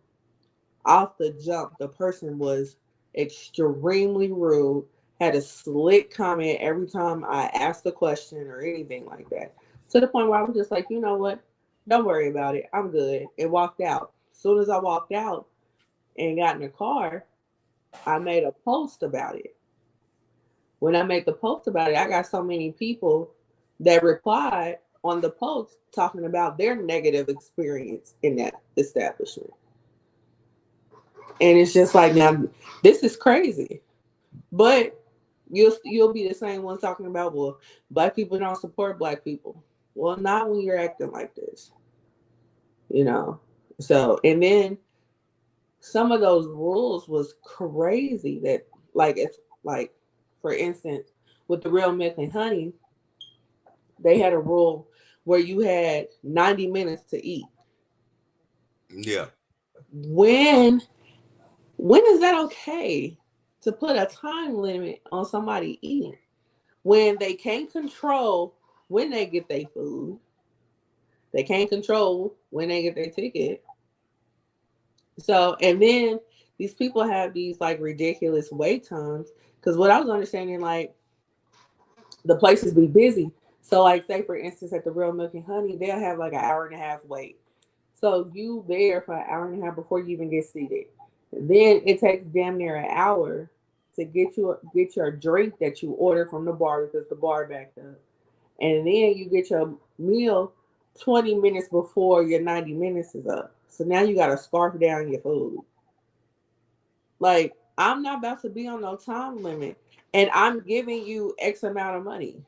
C: off the jump, the person was extremely rude, had a slick comment every time I asked a question or anything like that. To the point where I was just like, you know what? Don't worry about it. I'm good. And walked out. As soon as I walked out and got in the car, I made a post about it. When I made the post about it, I got so many people that replied on the post talking about their negative experience in that establishment. And it's just like, now this is crazy. But you'll be the same one talking about, well, black people don't support black people. Well, not when you're acting like this, you know. So, and then some of those rules was crazy. That, like, it's like, for instance, with the real milk and honey, they had a rule where you had 90 minutes to eat.
B: Yeah.
C: When is that okay to put a time limit on somebody eating when they can't control when they get their food? They can't control when they get their ticket. So, and then these people have these like ridiculous wait times. Because what I was understanding, like, the places be busy. So, like, say for instance, at the Real Milk and Honey, they'll have like an hour and a half wait. So you there for an hour and a half before you even get seated. Then it takes damn near an hour to get your drink that you order from the bar because the bar backed up. And then you get your meal 20 minutes before your 90 minutes is up. So now you got to scarf down your food. Like, I'm not about to be on no time limit, and I'm giving you X amount of money.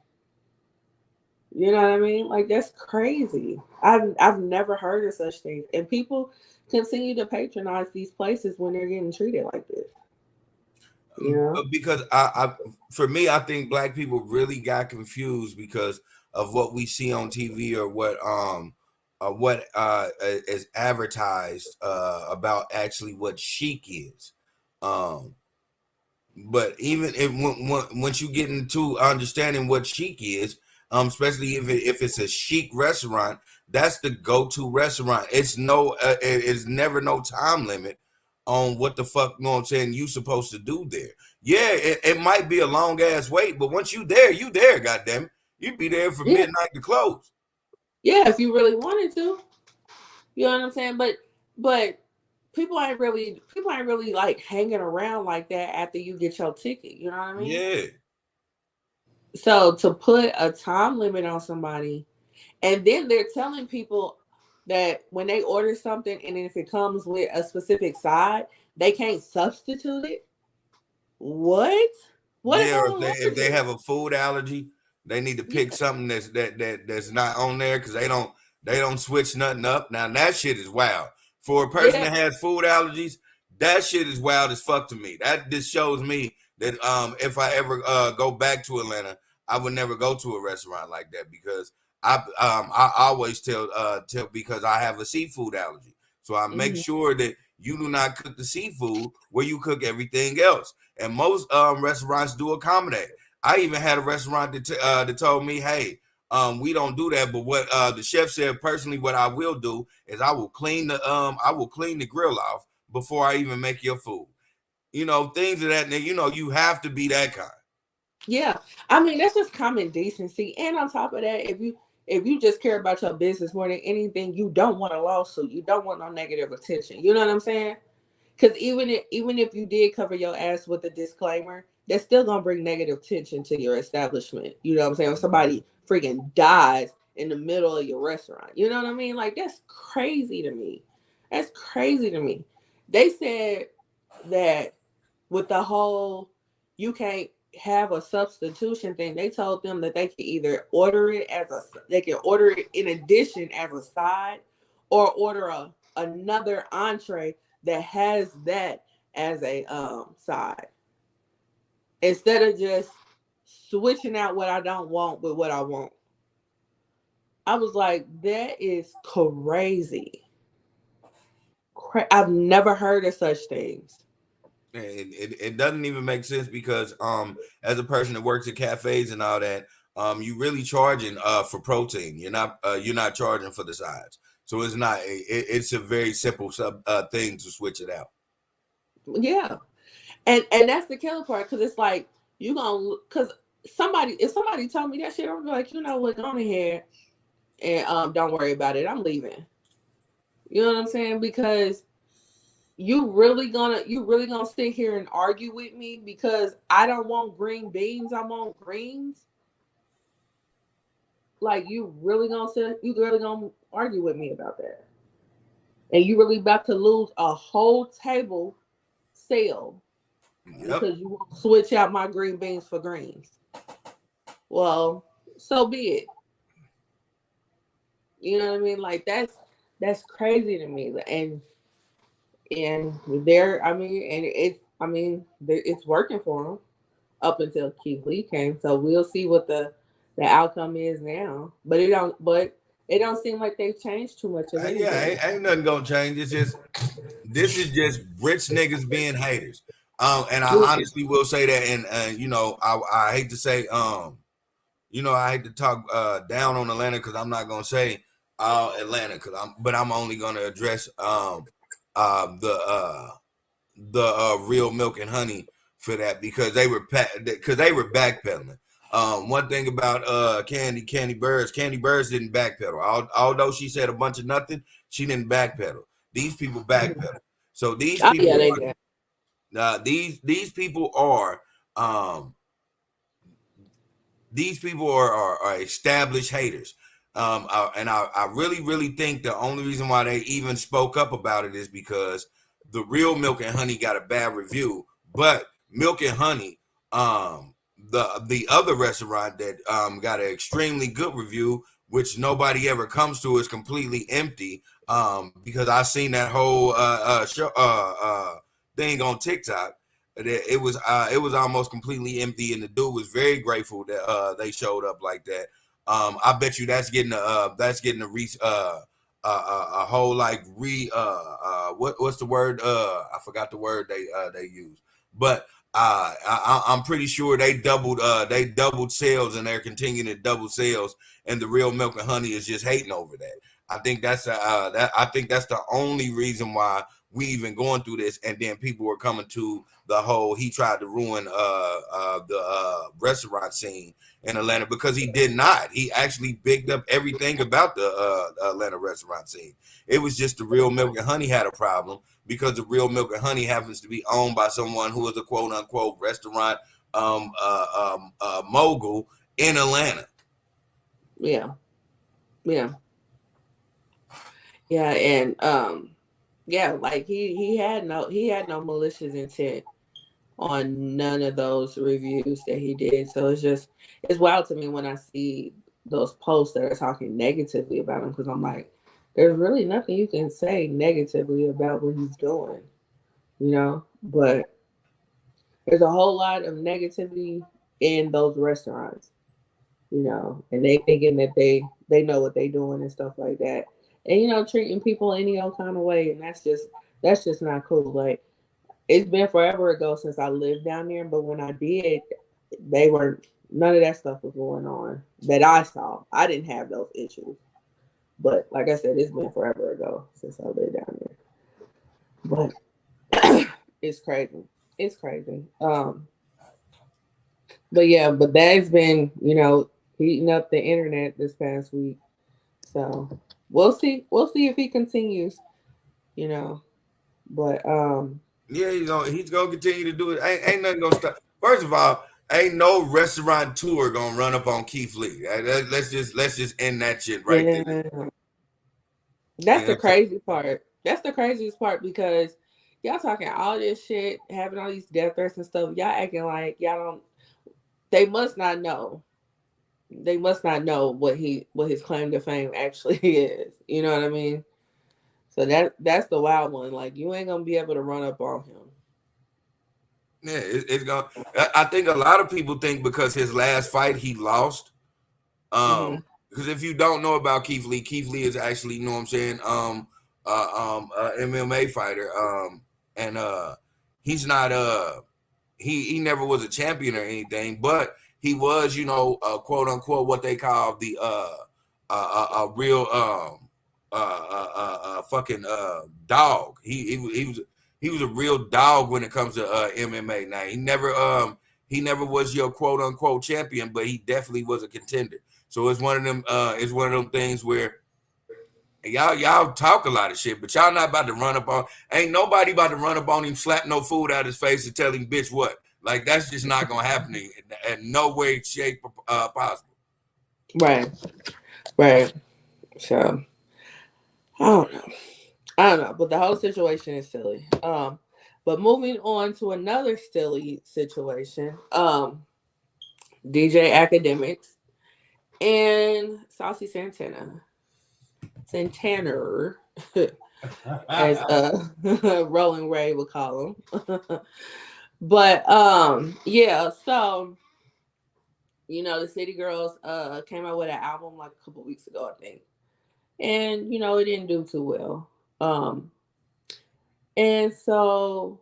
C: You know what I mean? Like, that's crazy. I've never heard of such things. And people continue to patronize these places when they're getting treated like this. You know?
B: Because for me, I think black people really got confused because of what we see on TV or what is advertised about actually what chic is. But even if once you get into understanding what chic is, especially if it's a chic restaurant, that's the go-to restaurant. It's never no time limit on what the fuck, you know what I'm saying, you supposed to do there. Yeah, it might be a long ass wait, but once you there, goddamn, you'd be there for midnight to close.
C: Yeah, if you really wanted to. You know what I'm saying? But people ain't really like hanging around like that after you get your ticket. You know what I mean?
B: Yeah.
C: So to put a time limit on somebody, and then they're telling people that when they order something and if it comes with a specific side, they can't substitute it. What? What if
B: Yeah,
C: I'm
B: or if they
C: allergic?
B: have a food allergy, they need to pick
C: Yeah,
B: something that's not on there because they don't switch nothing up. Now that shit is wild. For a person
C: yeah,
B: that has food allergies, that shit is wild as fuck to me. That just shows me that if I ever go back to Atlanta, I would never go to a restaurant like that because I always tell because I have a seafood allergy. So I make
C: hmm
B: sure that you do not cook the seafood where you cook everything else. And most restaurants do accommodate. I even had a restaurant that told me, "Hey, we don't do that." But what the chef said personally, what I will do is I will clean the grill off before I even make your food. You know, things of that. You know, you have to be that kind.
C: yeah. I mean, that's just common decency. And on top of that, if you just care about your business more than anything, you don't want a lawsuit. You don't want no negative attention. You know what I'm saying? Because even if you did cover your ass with a disclaimer, that's still gonna bring negative attention to your establishment. You know what I'm saying? If somebody freaking dies in the middle of your restaurant, you know what I mean? Like, that's crazy to me. That's crazy to me. They said that with the whole you can't have a substitution thing, they told them that they could either they can order it in addition as a side or order another entree that has that as a side instead of just switching out what I don't want with what I want. I was like, that is crazy. I've never heard of such things.
B: It doesn't even make sense because as a person that works at cafes and all that, you really charging for protein. You're not charging for the sides. So it's not it's a very simple thing to switch it out.
C: Yeah, and that's the killer part because it's like you gonna because somebody if somebody told me that shit, I'm like, you know what, go on ahead and don't worry about it. I'm leaving. You know what I'm saying? Because you really gonna sit here and argue with me because I don't want green beans, I want greens. Like you really gonna argue with me about that. And you really about to lose a whole table sale
B: Yep.
C: because you won't switch out my green beans for greens. Well, so be it. You know what I mean? Like that's crazy to me. And there, I mean, and it's working for them up until Keith Lee came. So we'll see what the outcome is now. But it don't seem like they've changed too much of
B: Yeah,
C: anything.
B: ain't nothing gonna change. It's just this is just rich niggas being haters. And I
C: Yeah.
B: honestly will say that. And I hate to say I hate to talk down on Atlanta because I'm not gonna say Atlanta but I'm only gonna address the real milk and honey for that because they were backpedaling. One thing about Candy Birds didn't backpedal. Although she said a bunch of nothing, she didn't backpedal. These people backpedal. So these
C: Oh
B: people
C: yeah, they did.
B: these people are um these people are established haters. I really, really think the only reason why they even spoke up about it is because the real Milk and Honey got a bad review, but Milk and Honey, the other restaurant that got an extremely good review, which nobody ever comes to, is completely empty. Because I seen that whole show thing on TikTok. It was almost completely empty, and the dude was very grateful that they showed up like that. I bet you that's getting a whole like what's the word I forgot the word they use, but I'm pretty sure they doubled sales and they're continuing to double sales, and the real Milk and Honey is just hating over that. I think that's the only reason why we even going through this, and then people were coming to the whole he tried to ruin the restaurant scene in Atlanta because he did not. He actually bigged up everything about the Atlanta restaurant scene. It was just the real Milk and Honey had a problem because the real Milk and Honey happens to be owned by someone who is a quote unquote restaurant mogul in Atlanta.
C: Yeah. Yeah. Yeah. And yeah, like he had no malicious intent on none of those reviews that he did. So it's wild to me when I see those posts that are talking negatively about him because I'm like, there's really nothing you can say negatively about what he's doing, you know. But there's a whole lot of negativity in those restaurants, you know, and they thinking that they know what they doing and stuff like that, and treating people any old kind of way, and that's just not cool. Like it's been forever ago since I lived down there, but when I did, they were none of that stuff was going on that I saw. I didn't have those issues, but like I said, it's been forever ago since I lived down there. But it's crazy. It's crazy. But yeah, but that's been heating up the internet this past week. So we'll see. We'll see if he continues. You know, but
B: Yeah, he's gonna continue to do it. Ain't nothing gonna stop. First of all, ain't no restaurant tour gonna run up on Keith Lee. Let's just end that shit right there.
C: yeah. That's
B: You know
C: the
B: what I'm saying?
C: crazy part. That's the craziest part because y'all talking all this shit, having all these death threats and stuff. Y'all acting like y'all don't. They must not know. They must not know what his claim to fame actually is. You know what I mean? So that's the wild one. Like you ain't gonna be able to run up on him.
B: Yeah, it's going. I think a lot of people think because his last fight he lost.
C: Mm-hmm.
B: Because if you don't know about Keith Lee is actually, you know what I'm saying, MMA fighter. And he's not he never was a champion or anything, but he was, you know, quote unquote what they call the a real fucking dog. He was a real dog when it comes to MMA. Now he never was your quote unquote champion, but he definitely was a contender. So it's one of them. It's one of them things where y'all talk a lot of shit, but y'all not about to run up on. Ain't nobody about to run up on him, slap no food out his face, and tell him, "Bitch, what?" Like that's just not gonna happen in no way, shape, possible.
C: Right. Right. So I don't know. I don't know, but the whole situation is silly. But moving on to another silly situation. DJ Academics and Saucy Santana, as Rolling Ray would call him. But yeah, so the City Girls came out with an album like a couple weeks ago, I think. And it didn't do too well. And so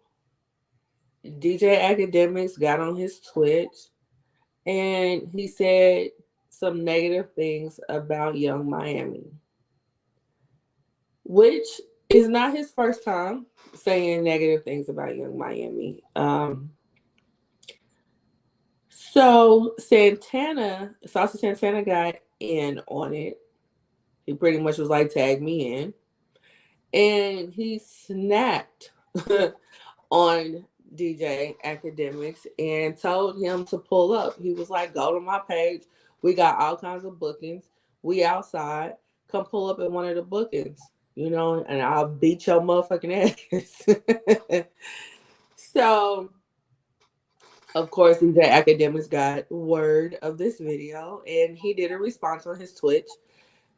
C: DJ Academics got on his Twitch and he said some negative things about Young Miami, which is not his first time saying negative things about Young Miami. So Saucy Santana got in on it. He pretty much was like, tag me in. And he snapped on DJ Academics and told him to pull up. He was like, go to my page. We got all kinds of bookings. We outside. Come pull up at one of the bookings, and I'll beat your motherfucking ass. So, of course, DJ Academics got word of this video and he did a response on his Twitch.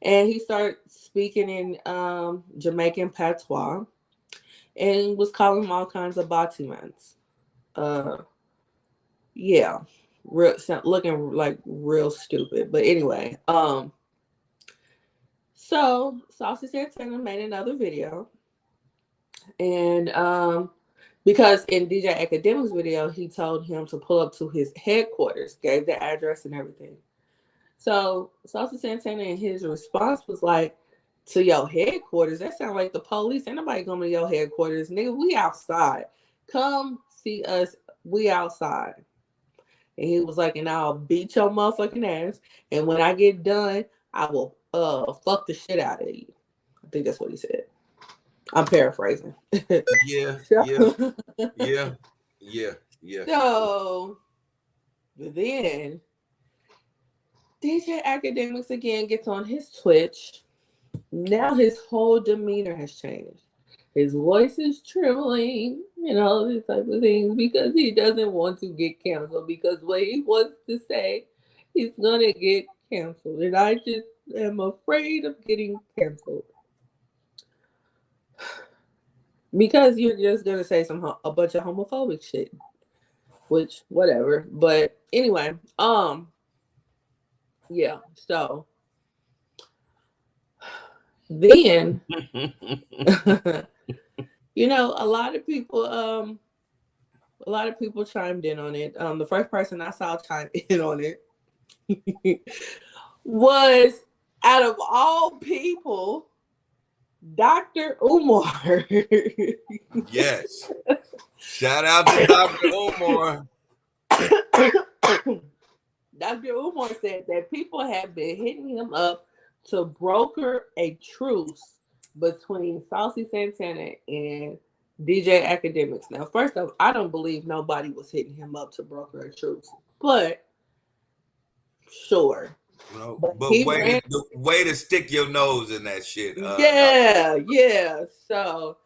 C: And he started speaking in Jamaican patois and was calling them all kinds of batimans. Yeah, looking like real stupid. But anyway, so Saucy Santana made another video, and because in DJ Academics video, he told him to pull up to his headquarters, gave the address and everything. So Saucy Santana in his response was like, to your headquarters? That sounds like the police. Ain't nobody coming to your headquarters. Nigga, we outside. Come see us. We outside. And he was like, and I'll beat your motherfucking ass. And when I get done, I will fuck the shit out of you. I think that's what he said. I'm paraphrasing.
B: Yeah,
C: so,
B: yeah.
C: So then DJ Academics again gets on his Twitch. Now his whole demeanor has changed. His voice is trembling and all these type of things because he doesn't want to get canceled, because what he wants to say, he's gonna get canceled. And I just am afraid of getting canceled. Because you're just gonna say a bunch of homophobic shit. Which whatever. But anyway, yeah, so then a lot of people chimed in on it. The first person I saw chime in on it was, out of all people, Dr. Umar.
B: Yes. Shout out to Dr. Umar.
C: Dr. Umar said that people have been hitting him up to broker a truce between Saucy Santana and DJ Academics. Now, first off, I don't believe nobody was hitting him up to broker a truce, but sure.
B: But way to stick your nose in that shit.
C: Yeah. So,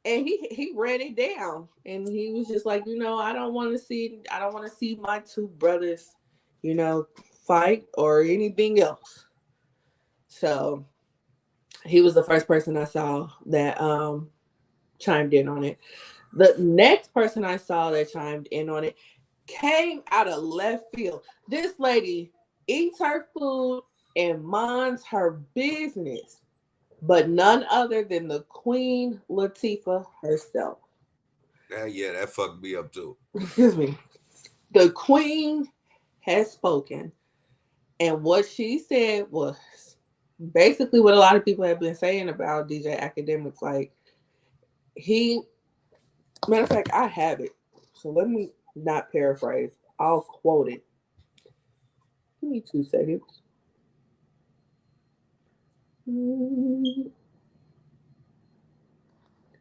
C: and he ran it down, and he was just like, I don't want to see my two brothers, fight or anything else. So he was the first person I saw that chimed in on it. The next person I saw that chimed in on it came out of left field. This lady eats her food and minds her business, but none other than the Queen Latifah herself.
B: Yeah, that fucked me up too.
C: Excuse me. The Queen has spoken, and what she said was basically what a lot of people have been saying about DJ Academics. Like, he, matter of fact, I have it. So let me not paraphrase. I'll quote it. Give me 2 seconds.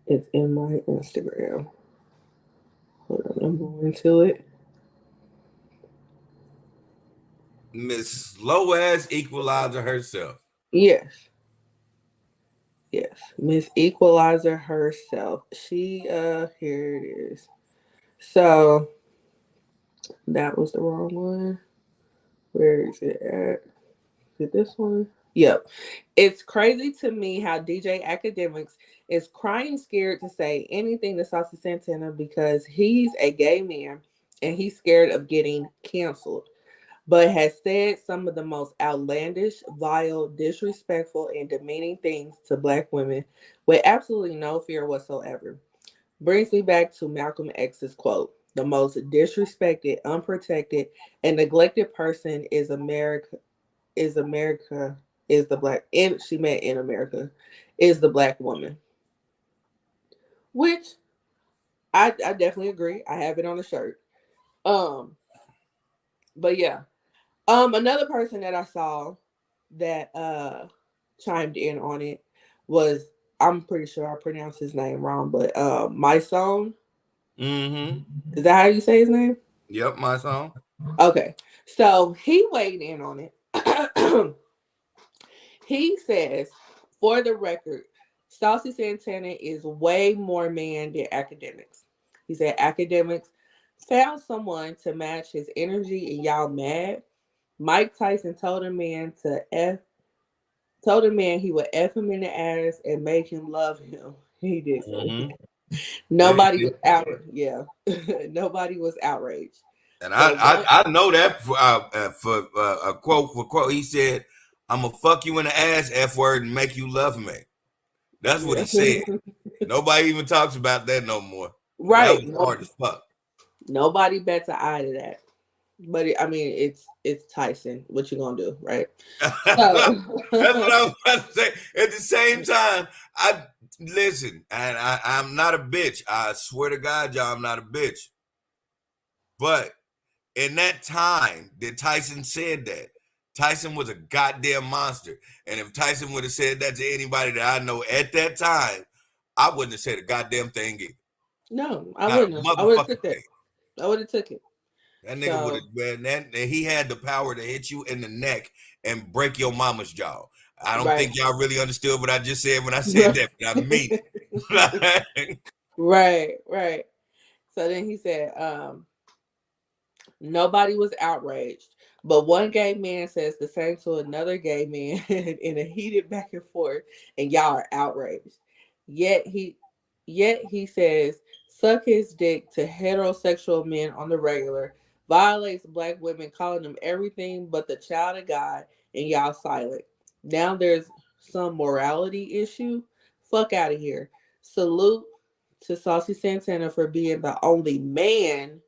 C: It's in my Instagram. Hold on, I'm going to it.
B: Miss Low Ass Equalizer herself.
C: Yes. Yes. Miss Equalizer herself. She here it is. So that was the wrong one. Where is it at? Is it this one? Yep. It's crazy to me how DJ Academics is crying scared to say anything to Saucy Santana because he's a gay man and he's scared of getting canceled, but has said some of the most outlandish, vile, disrespectful, and demeaning things to Black women with absolutely no fear whatsoever. Brings me back to Malcolm X's quote: "The most disrespected, unprotected, and neglected person is America. Is America is the black." And she meant in America is the Black woman, which I definitely agree. I have it on a shirt. Um, but yeah, another person that I saw that chimed in on it was, I'm pretty sure I pronounced his name wrong, but my song.
B: Mm-hmm.
C: Is that how you say his name?
B: Yep, my song.
C: Okay. So he weighed in on it. He says, for the record, Saucy Santana is way more man than Academics. He said Academics found someone to match his energy and y'all mad. Mike Tyson told a man he would F him in the ass and make him love him. He did say
B: Mm-hmm.
C: that.
B: Yeah,
C: Nobody was out. Yeah. Nobody was outraged.
B: and
C: But one,
B: I know that for a quote for quote. He said, "I'm gonna fuck you in the ass, F word, and make you love me." That's what he
C: yeah.
B: said. Nobody even talks about that no more. But that
C: Right.
B: was
C: No,
B: hard as fuck.
C: nobody bets an eye to that. But I mean, it's Tyson. What you gonna do, right? So,
B: That's what I was about to say. At the same time, I listen, and I'm not a bitch. I swear to God, y'all, I'm not a bitch. But in that time that Tyson said that, Tyson was a goddamn monster. And if Tyson would have said that to anybody that I know at that time, I wouldn't have said a goddamn thing either.
C: no, I
B: Not a
C: wouldn't have. I would have
B: motherfucking
C: took that.
B: thing.
C: I would have took it.
B: That nigga would
C: So,
B: have, man, that he had the power to hit you in the neck and break your mama's jaw. I don't
C: right,
B: think y'all really understood what I just said when I said that, but I mean it.
C: right, right. So then he said, nobody was outraged, but one gay man says the same to another gay man in a heated back and forth, and y'all are outraged. Yet he, yet he says, suck his dick to heterosexual men on the regular, violates Black women, calling them everything but the child of God, and y'all silent. Now there's some morality issue. Fuck out of here. Salute to Saucy Santana for being the only man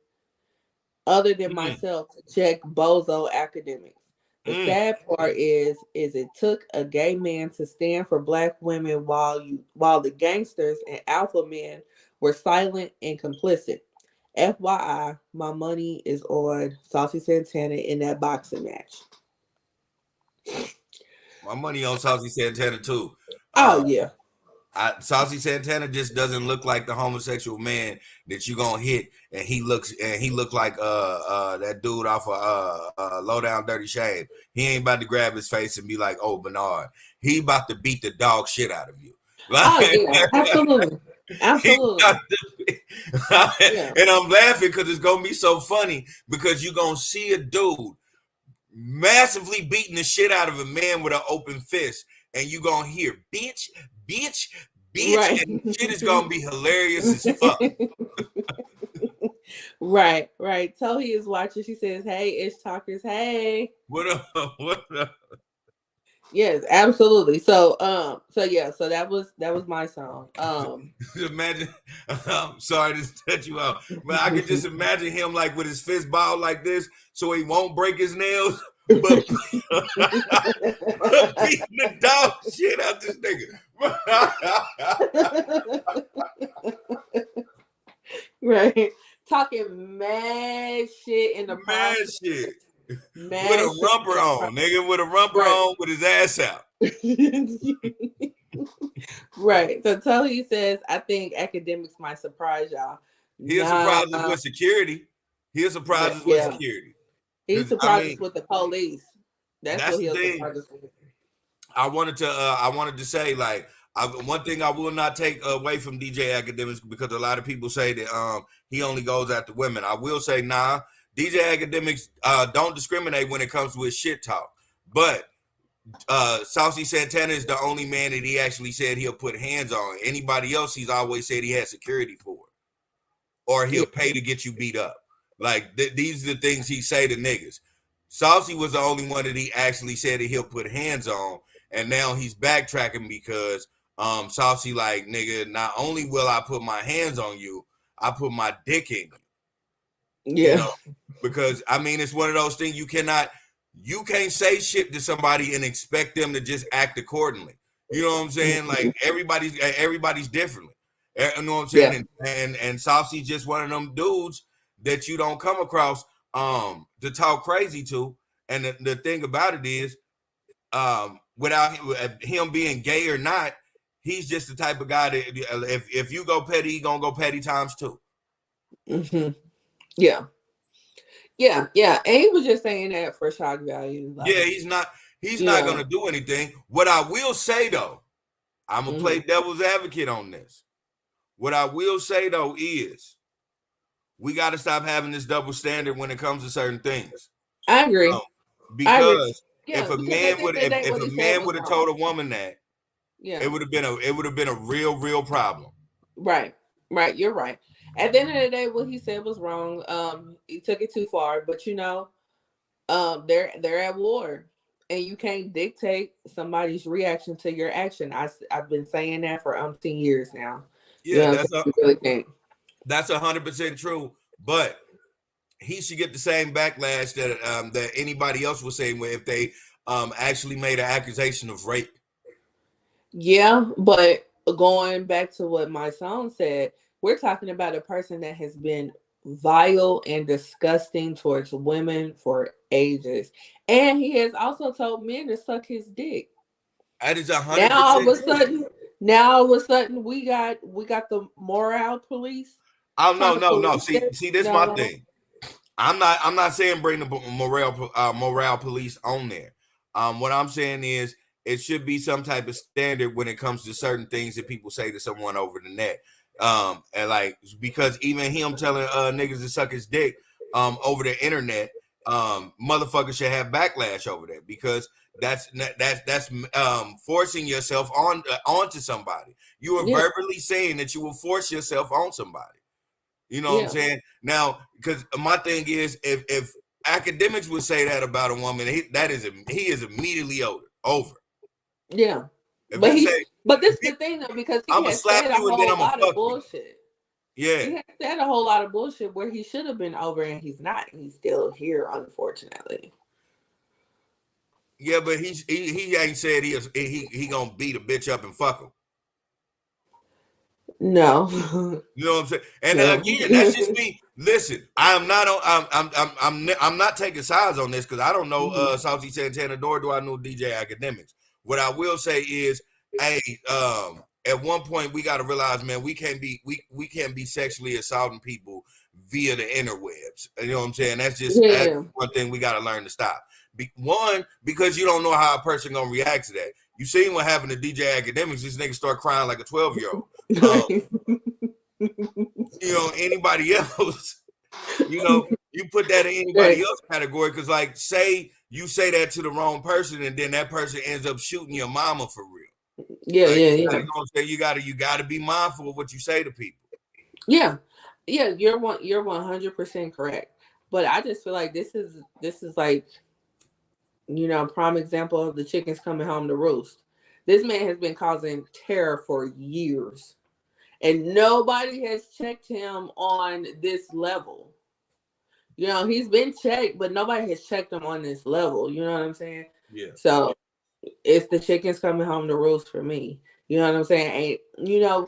C: other than
B: Mm,
C: myself to check bozo academics. The
B: mm,
C: sad part is it took a gay man to stand for Black women while the gangsters and alpha men were silent and complicit. FYI, my money is on Saucy Santana in that boxing match.
B: my money on Saucy Santana too. Uh,
C: Oh yeah.
B: Saucy Santana just doesn't look like the homosexual man that you gonna hit, and he look like that dude off of Low Down Dirty Shame. He ain't about to grab his face and be like, "Oh, Bernard." He about to beat the dog shit out of you. Like,
C: Oh yeah. Absolutely.
B: he
C: Absolutely.
B: about to
C: Yeah.
B: and I'm laughing because it's gonna be so funny because you're gonna see a dude massively beating the shit out of a man with an open fist, and you gonna hear bitch, bitch, bitch,
C: Right.
B: and shit is gonna be hilarious as fuck.
C: Right. Tohi is watching. She says, "Hey, Ish Talkers, hey."
B: What up? What up?
C: Yes, absolutely. So that was my song.
B: Imagine, I'm sorry to cut you out, but I could just imagine him like with his fist balled like this, so he won't break his nails, but beating the dog shit out this nigga.
C: Right. Talking mad shit in the
B: Man,
C: process.
B: shit.
C: Mad
B: With a
C: shit
B: rumper on, nigga, with a rumper on with his ass out.
C: Right. So Tohi says, I think academics might surprise y'all.
B: He'll surprise us with security. He'll surprise us with security.
C: He surprised us with the police. That's what
B: the
C: he'll
B: thing.
C: surprise us with.
B: I wanted to say, like, one thing I will not take away from DJ Academics, because a lot of people say that he only goes after women. I will say, nah, DJ Academics don't discriminate when it comes to his shit talk. But Saucy Santana is the only man that he actually said he'll put hands on. Anybody else, he's always said he has security for, or he'll pay to get you beat up. Like, these are the things he say to niggas. Saucy was the only one that he actually said that he'll put hands on, and now he's backtracking because Saucy like, nigga, not only will I put my hands on you, I put my dick in you.
C: Yeah.
B: You know, because I mean, it's one of those things you can't say shit to somebody and expect them to just act accordingly. You know what I'm saying? Like, everybody's differently. You know what I'm saying? Yeah. And Saucy's just one of them dudes that you don't come across to talk crazy to. And the thing about it is, without him being gay or not, he's just the type of guy that if you go petty, he gonna go petty times two.
C: Mm-hmm. Yeah. And he was just saying that for shock value.
B: Like, yeah, he's not gonna do anything. What I will say though, I'm gonna play devil's advocate on this. What I will say though is, we got to stop having this double standard when it comes to certain things.
C: I agree.
B: Because if a man would have told a woman that, it would have been a real problem.
C: Right. You're right. At the end of the day, what he said was wrong. He took it too far, but they're at war, and you can't dictate somebody's reaction to your action. I've been saying that for umpteen years now.
B: Yeah, that's 100% true. But he should get the same backlash that anybody else was saying if they actually made an accusation of rape.
C: Yeah, but going back to what my song said, we're talking about a person that has been vile and disgusting towards women for ages, and he has also told men to suck his dick.
B: That is 100%.
C: Now all of a sudden, we got the morale police.
B: Oh no. See, this is my thing. I'm not saying bring the morale police on there. What I'm saying is, it should be some type of standard when it comes to certain things that people say to someone over the net. And like, because even him telling niggas to suck his dick over the internet, motherfuckers should have backlash over that, because that's forcing yourself onto somebody. You are verbally saying that you will force yourself on somebody. You know what I'm saying? Now, because my thing is, if academics would say that about a woman, he is immediately over.
C: Yeah. But this is the thing though, because he has said a whole lot of bullshit.
B: Yeah.
C: He has said a whole lot of bullshit where he should have been over, and he's not. He's still here, unfortunately.
B: Yeah, but he ain't said he gonna beat a bitch up and fuck him.
C: No.
B: You know what I'm saying? And again, that's just me. Listen, I'm not taking sides on this, because I don't know Saucy Santana, nor do I know DJ Academics. What I will say is, hey, at one point we got to realize, man, we can't be sexually assaulting people via the interwebs. You know what I'm saying? That's one thing we got to learn to stop. One, because you don't know how a person gonna react to that. You seen what happened to DJ Academics? This nigga start crying like a 12-year-old. You know, anybody else, you put that in anybody else category, because like, say you say that to the wrong person, and then that person ends up shooting your mama for real.
C: Yeah,
B: Like,
C: yeah,
B: you
C: yeah.
B: you gotta be mindful of what you say to people.
C: Yeah. Yeah, you're 100% correct. But I just feel like this is like, prime example of the chickens coming home to roost. This man has been causing terror for years, and nobody has checked him on this level. He's been checked, but nobody has checked him on this level. You know what I'm saying?
B: Yeah.
C: So it's the chickens coming home to roost for me. You know what I'm saying? And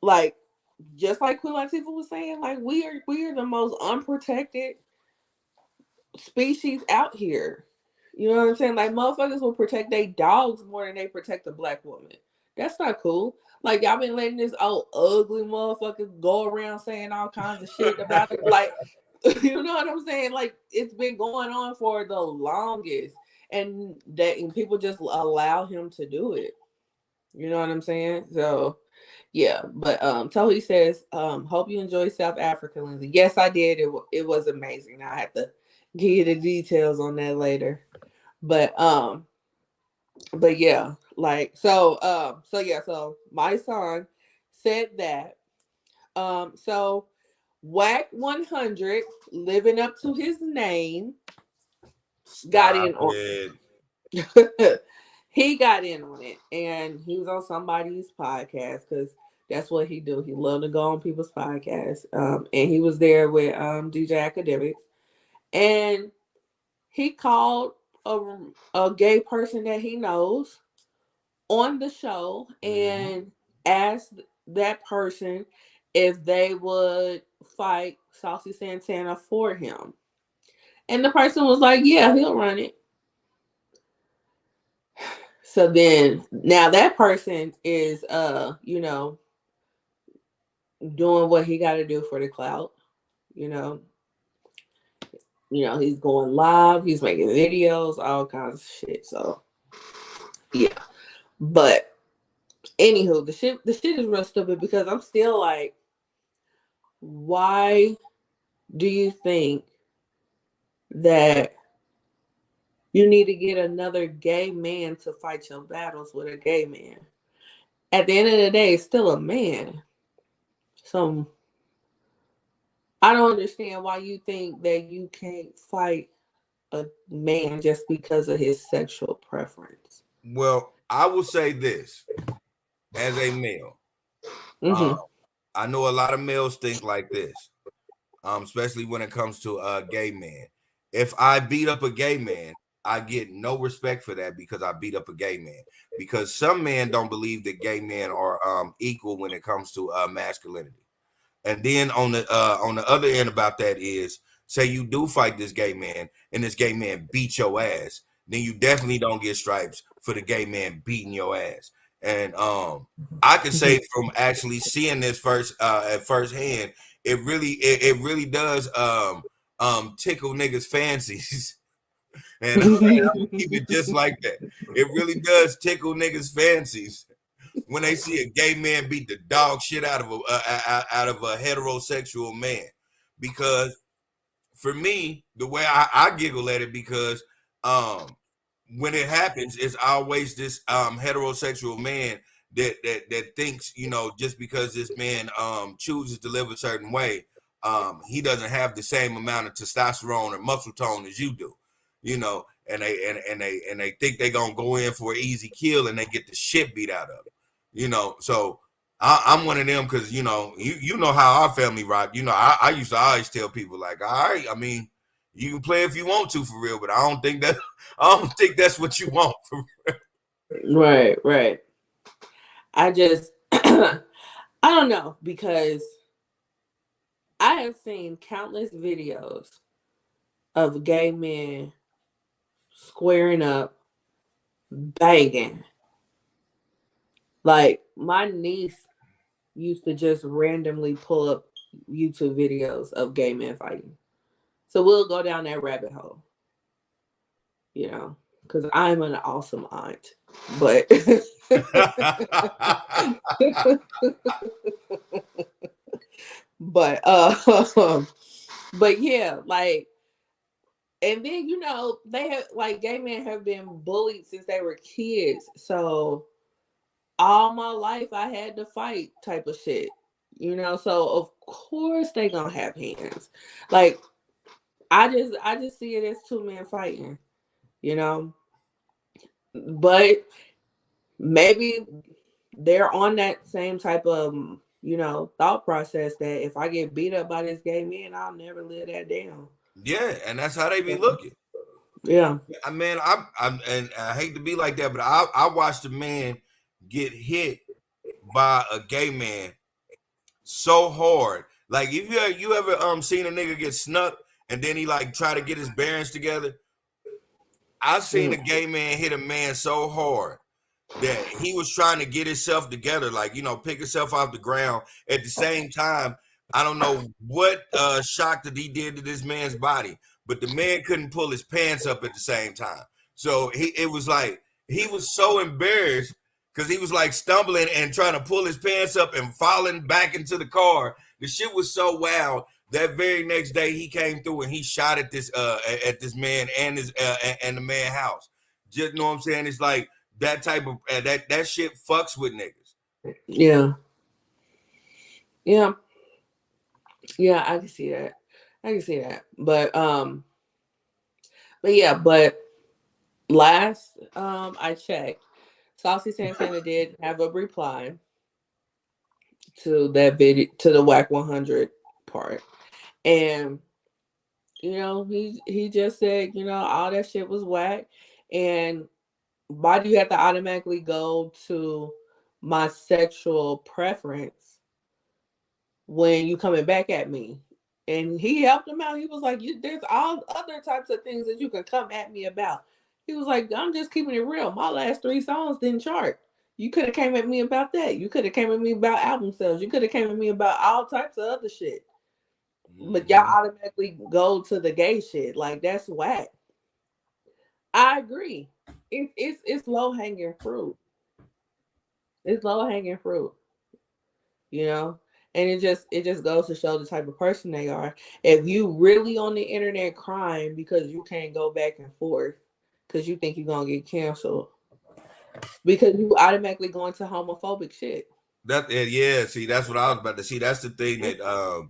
C: like, just like Queen Latifah was saying, like, we are the most unprotected species out here. You know what I'm saying? Like, motherfuckers will protect their dogs more than they protect a black woman. That's not cool. Like, y'all been letting this old ugly motherfucker go around saying all kinds of shit about it. Like, you know what I'm saying? Like, it's been going on for the longest, and people just allow him to do it. You know what I'm saying? So yeah, but Tohi says, hope you enjoy South Africa, Lindsay. Yes, I did. It was amazing. I have to give you the details on that later. But yeah, like, so my son said that. So Whack 100, living up to his name, got
B: Stop
C: in on
B: it.
C: he got in on it, and he was on somebody's podcast because that's what he do. He loved to go on people's podcasts. And he was there with DJ Academics, and he called a, a gay person that he knows on the show
B: Mhm.
C: and asked that person if they would fight Saucy Santana for him. And the person was like, yeah, he'll run it. So then now that person is doing what he got to do for the clout. You know, he's going live, he's making videos, all kinds of shit. So yeah. But anywho, the shit is real stupid because I'm still like, why do you think that you need to get another gay man to fight your battles with a gay man? At the end of the day, it's still a man. So I don't understand why you think that you can't fight a man just because of his sexual preference.
B: Well, I will say this as a male. Um,
C: Mm-hmm.
B: I know a lot of males think like this, especially when it comes to a gay man. If I beat up a gay man, I get no respect for that because I beat up a gay man. Because some men don't believe that gay men are equal when it comes to masculinity. And then on the other end about that is, say you do fight this gay man and this gay man beat your ass, then you definitely don't get stripes for the gay man beating your ass. And I can say from actually seeing this at first hand, it really does tickle niggas fancies. And I'm gonna keep it just like that. It really does tickle niggas fancies when they see a gay man beat the dog shit out of a heterosexual man. Because for me, the way I giggle at it, because um when it happens, it's always this heterosexual man that thinks, just because this man chooses to live a certain way, he doesn't have the same amount of testosterone or muscle tone as you do, and they think they gonna go in for an easy kill and they get the shit beat out of them. So I'm one of them, because you know how our family rock. I used to always tell people, like, all right, I mean, you can play if you want to, for real, but I don't think that's what you want for real.
C: Right, right. I just, I don't know, because I have seen countless videos of gay men squaring up, banging. Like, my niece used to just randomly pull up YouTube videos of gay men fighting. So we'll go down that rabbit hole, because I'm an awesome aunt. But but but yeah, like, and then they have, like, gay men have been bullied since they were kids. So all my life I had to fight type of shit. You know, so of course they gonna have hands. Like I just see it as two men fighting, you know. But maybe they're on that same type of thought process that if I get beat up by this gay man, I'll never live that down.
B: Yeah, and that's how they be looking.
C: Yeah.
B: I mean, I'm and I hate to be like that, but I watched a man get hit by a gay man so hard. Like if you ever seen a nigga get snuck and then he like try to get his bearings together. I seen a
C: Mm.
B: gay man hit a man so hard that he was trying to get himself together, like, pick himself off the ground. At the same time, I don't know what shock that he did to this man's body, but the man couldn't pull his pants up at the same time. So it was like he was so embarrassed because he was like stumbling and trying to pull his pants up and falling back into the car. The shit was so wild. That very next day, he came through and he shot at this man and his and the man house. Just know what I'm saying? It's like that type of that shit fucks with niggas.
C: Yeah. Yeah. Yeah, I can see that. I can see that. But yeah, but last I checked, Saucy Santana did have a reply to that video, to the Whack 100 part. And he just said, all that shit was whack. And why do you have to automatically go to my sexual preference when you coming back at me? And he helped him out. He was like, there's all other types of things that you can come at me about. He was like, I'm just keeping it real. My last 3 songs didn't chart. You could have came at me about that. You could have came at me about album sales. You could have came at me about all types of other shit. But y'all automatically go to the gay shit. Like, that's whack. I agree. It's low hanging fruit. It's low hanging fruit. You know? And it just goes to show the type of person they are. If you really on the internet crying because you can't go back and forth because you think you're gonna get canceled, because you automatically go into homophobic shit.
B: Yeah, see, that's what I was about to see. That's the thing that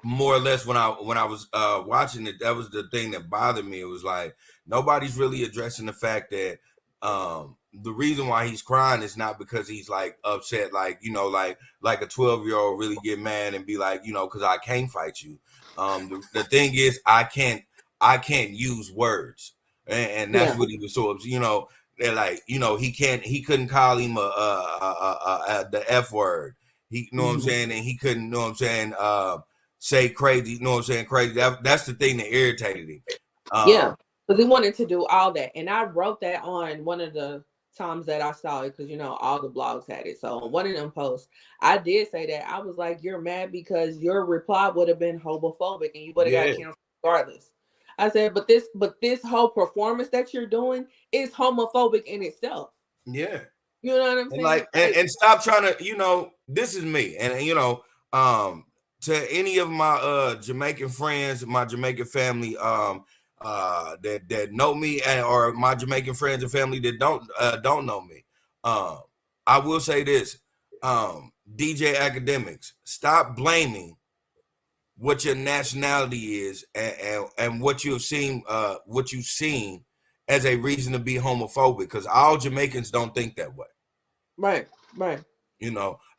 B: more or less when I was watching it, that was the thing that bothered me. It was like nobody's really addressing the fact that the reason why he's crying is not because he's like upset, like like a 12-year-old really get mad and be like, because I can't fight you. The thing is, I can't use words, and that's
C: Yeah.
B: what he was so they're like, he couldn't call him the F word. He, you know what I'm
C: Mhm.
B: saying, and he couldn't, know what I'm saying, say crazy, you know what I'm saying, crazy. That's the thing that irritated him.
C: Yeah, because he wanted to do all that, and I wrote that on one of the times that I saw it, because all the blogs had it. So on one of them posts, I did say that I was like, "You're mad because your reply would have been homophobic, and you would have got
B: Yeah,
C: canceled regardless." I said, "But this whole performance that you're doing is homophobic in itself."
B: yeah.
C: You know what I'm
B: And
C: saying?
B: like, and stop trying to, this is me. And to any of my Jamaican friends, my Jamaican family, that know me, or my Jamaican friends and family that don't know me. I will say this, DJ Academics, stop blaming what your nationality is, and what you've seen as a reason to be homophobic, because all Jamaicans don't think that way.
C: Right, right,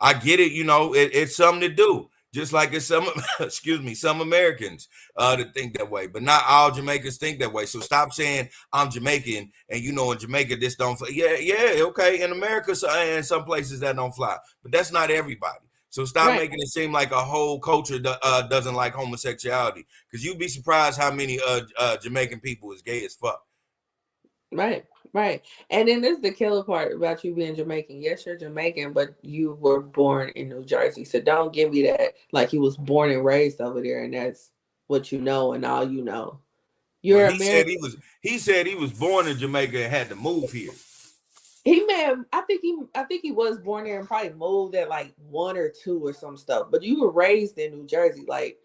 B: I get it. It's something to do. Just like it's some, excuse me, some Americans that think that way, but not all Jamaicans think that way. So stop saying I'm Jamaican, and in Jamaica this don't fly. Yeah, yeah, okay. In America, and some places that don't fly, but that's not everybody. So stop
C: right.
B: making it seem like a whole culture doesn't like homosexuality, because you'd be surprised how many Jamaican people is gay as fuck.
C: Right, right. And then this is the killer part about you being Jamaican. Yes, you're Jamaican, but you were born in New Jersey. So don't give me that like you was born and raised over there and that's what you know and all you know.
B: Well,
C: You're American.
B: he said he was born in Jamaica and had to move here.
C: He may have, I think he was born there and probably moved at like 1 or 2 or some stuff. But you were raised in New Jersey. Like,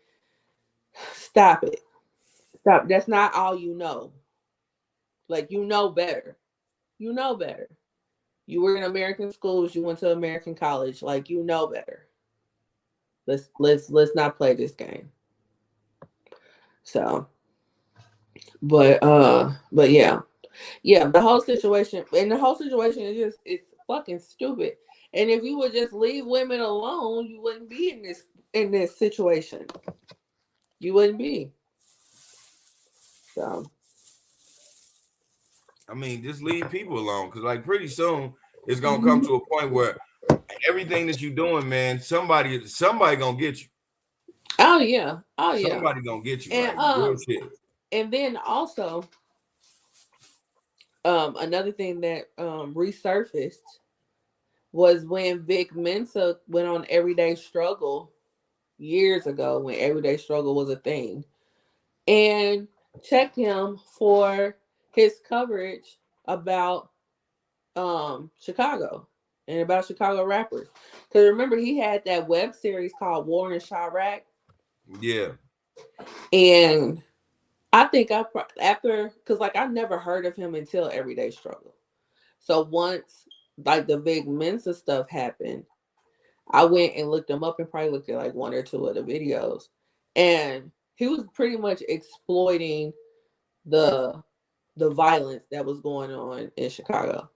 C: stop it. Stop. That's not all you know. Like, you know better. You know better. You were in American schools. You went to American college. Like, you know better. Let's not play this game. So, but yeah, the whole situation, is just, it's fucking stupid. And if you would just leave women alone, you wouldn't be in this situation. You wouldn't be. So,
B: I mean, just leave people alone, because like pretty soon it's gonna come to a point where everything that you're doing, man, somebody gonna get you.
C: oh yeah, oh yeah,
B: Somebody gonna get you,
C: and
B: like real shit.
C: and then also, another thing that resurfaced was when Vic Mensa went on Everyday Struggle years ago, when Everyday Struggle was a thing, and checked him for his coverage about Chicago and about Chicago rappers. Because remember, he had that web series called War in Chirac.
B: Yeah.
C: And I think after, because like I never heard of him until Everyday Struggle. So once like the Vic Mensa stuff happened, I went and looked him up and probably looked at like one or two of the videos. And he was pretty much exploiting the violence that was going on in Chicago.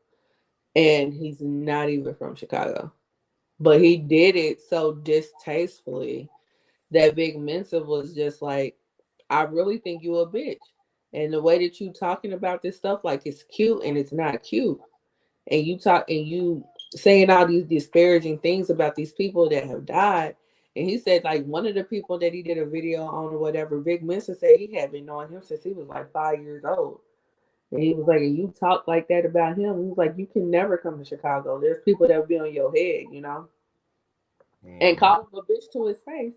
C: And he's not even from Chicago. But he did it so distastefully that Vic Mensa was just like, I really think you a bitch. And the way that you talking about this stuff, like it's cute and it's not cute. And you saying all these disparaging things about these people that have died. And he said like one of the people that he did a video on or whatever, Vic Mensa said he had been knowing him since he was like 5 years old. And he was like, and you talk like that about him. He was like, you can never come to Chicago. There's people that will be on your head, you know? And called him a bitch to his face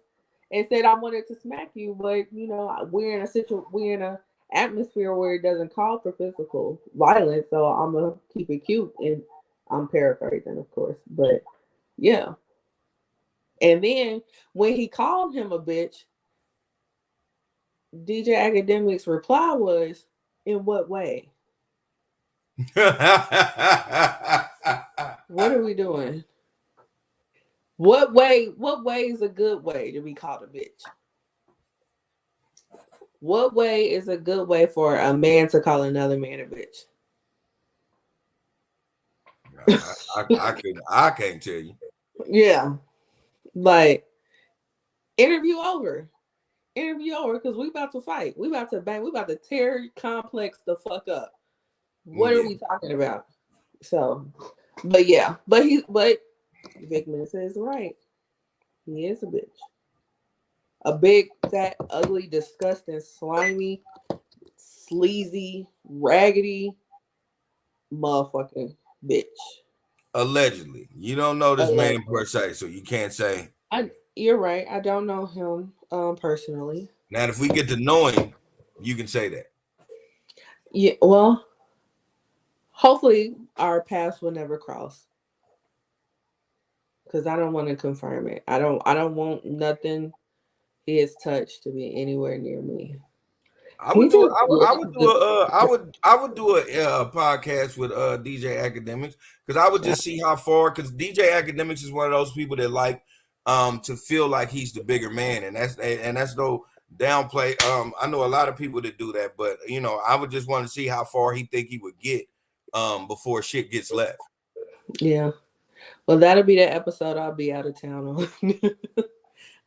C: and said, I wanted to smack you, but, you know, we're in a atmosphere where it doesn't call for physical violence, so I'm going to keep it cute. And I'm paraphrasing, of course. But, yeah. And then when he called him a bitch, DJ Academic's reply was, in what way? What are we doing? What way is a good way to be called a bitch? What way is a good way for a man to call another man a bitch?
B: I can't tell you.
C: Yeah. Like, interview over because we about to fight. We about to bang. We about to tear complex the fuck up. What are we talking about? So, but yeah, but Vic Mensa is right. He is a bitch. A big, fat, ugly, disgusting, slimy, sleazy, raggedy motherfucking bitch.
B: Allegedly. You don't know this man per se, so you can't say.
C: You're right. I don't know him personally.
B: Now, if we get to know him, you can say that.
C: Yeah, well, hopefully our paths will never cross. Because I don't want to confirm it. I don't want nothing he has touched to be anywhere near me.
B: I would do a podcast with DJ Academics, because I would just see how far, because DJ Academics is one of those people that like to feel like he's the bigger man, and that's no downplay. I know a lot of people that do that, but you know, I would just want to see how far he think he would get before shit gets left.
C: Yeah. Well, that'll be the episode I'll be out of town on.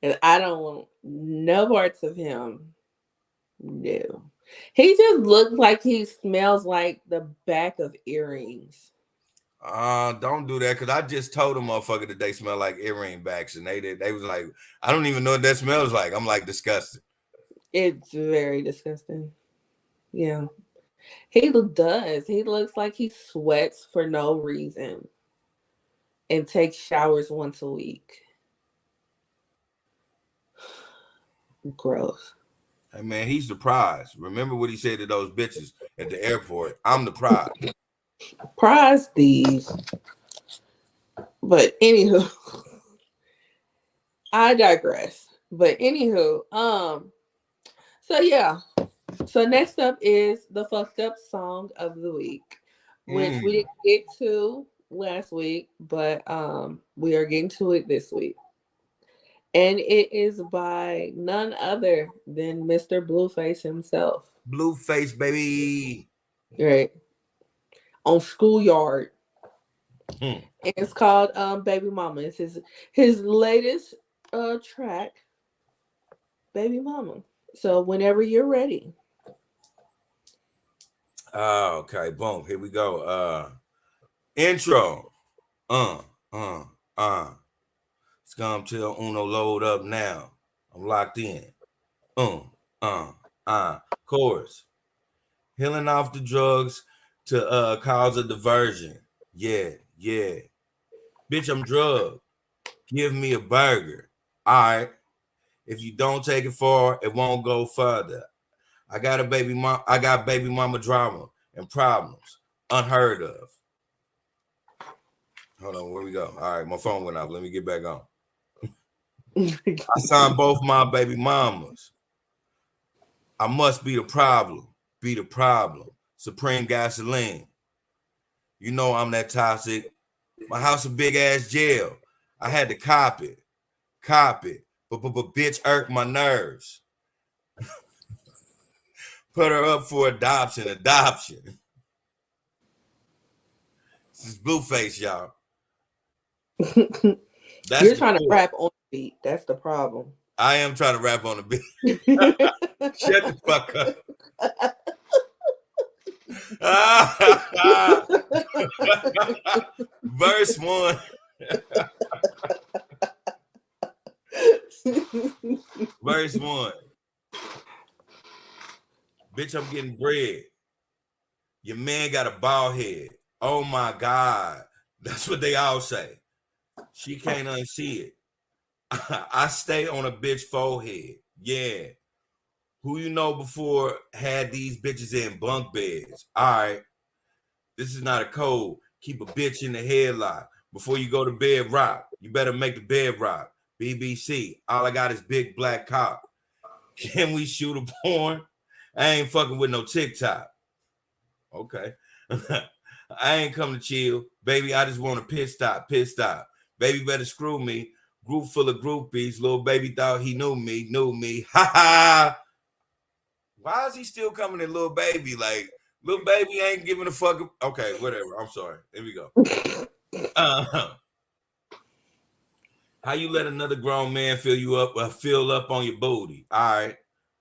C: And I don't want no parts of him. No. He just looks like he smells like the back of earrings.
B: Don't do that, because I just told a motherfucker that they smell like earring backs, and they was like, I don't even know what that smells like. I'm like, disgusted.
C: It's very disgusting. Yeah. He does. He looks like he sweats for no reason and takes showers once a week. Gross.
B: Hey man, he's the prize. Remember what he said to those bitches at the airport? I'm the prize.
C: Prize thieves. But anywho, I digress. But anywho, so yeah. So next up is the fucked up song of the week, which we didn't get to last week, but we are getting to it this week. And it is by none other than Mr. Blueface himself.
B: Blueface, baby.
C: Right. On Schoolyard.
B: Hmm.
C: And it's called Baby Mama. It's his latest track, Baby Mama. So whenever you're ready.
B: Okay, boom. Here we go. Intro. Uh, uh, uh. Scum till Uno load up now. I'm locked in. Uh, uh, Chorus. Healing off the drugs to cause a diversion. Yeah, yeah. Bitch, I'm drugged. Give me a burger. All right. If you don't take it far, it won't go further. I got baby mama drama and problems unheard of. Hold on, where we go? All right, my phone went off. Let me get back on. I signed both my baby mamas. I must be the problem. Be the problem. Supreme gasoline. You know I'm that toxic. My house a big ass jail. I had to cop it. Cop it. But bitch irked my nerves. Put her up for adoption. Adoption. This is Blueface, y'all. That's
C: You're
B: the
C: trying to
B: core.
C: rap on the beat. That's the problem.
B: I am trying to rap on the beat. Shut the fuck up. Verse 1. Verse 1. Bitch, I'm getting bread. Your man got a bald head. Oh my God. That's what they all say. She can't unsee it. I stay on a bitch forehead. Yeah. Who you know before had these bitches in bunk beds? All right. This is not a code. Keep a bitch in the headlock. Before you go to bed, rock. You better make the bed rock. BBC. All I got is big black cock. Can we shoot a porn? I ain't fucking with no TikTok. Okay. I ain't come to chill. Baby, I just want a pit stop. Pit stop. Baby better screw me. Group full of groupies. Little baby thought he knew me. Knew me. Ha ha. Why is he still coming at little baby? Like, little baby ain't giving a fuck. Okay, whatever. I'm sorry. Here we go. How you let another grown man fill up on your booty? All right.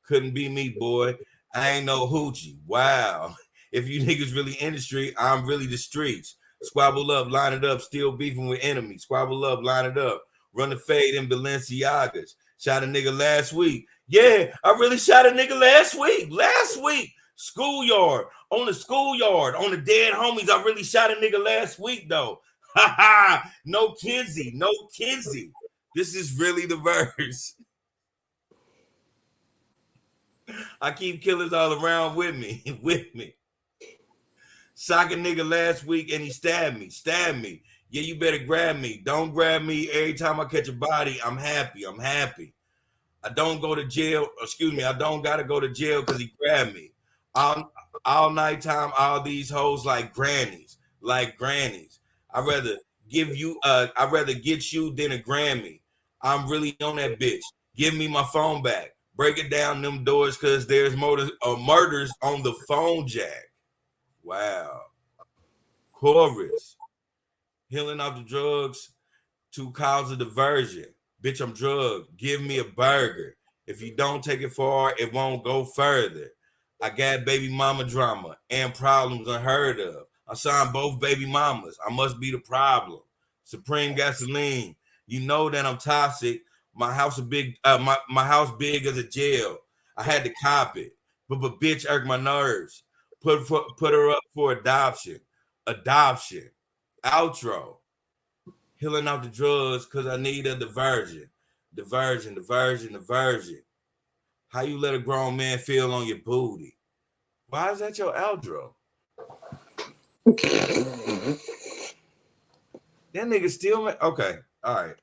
B: Couldn't be me, boy. I ain't no hoochie. Wow. If you niggas really in the street, I'm really the streets. Squabble up, line it up, still beefing with enemies. Squabble up, line it up. Run the fade in Balenciagas. Shot a nigga last week. Yeah, I really shot a nigga last week. Last week. Schoolyard. On the schoolyard. On the dead homies. I really shot a nigga last week, though. Ha ha. No Kinsey. No Kinsey. This is really the verse. I keep killers all around with me. With me. Sock a nigga last week and he stabbed me. Stabbed me. Yeah, you better grab me. Don't grab me every time I catch a body. I'm happy. I'm happy. I don't go to jail. Excuse me. I don't gotta go to jail because he grabbed me. All nighttime, all these hoes like grannies. Like grannies. I'd rather I'd rather get you than a Grammy. I'm really on that bitch. Give me my phone back. Break it down them doors because there's murders on the phone jack. Wow. Chorus. Healing off the drugs to cause a diversion. Bitch, I'm drugged. Give me a burger. If you don't take it far, it won't go further. I got baby mama drama and problems unheard of. I signed both baby mamas. I must be the problem. Supreme gasoline. You know that I'm toxic. My house my house big as a jail. I had to cop it. But bitch irked my nerves. Put her up for adoption. Adoption. Outro. Healing off the drugs because I need a diversion. Diversion, diversion, diversion. How you let a grown man feel on your booty? Why is that your outro? That nigga still okay. All right.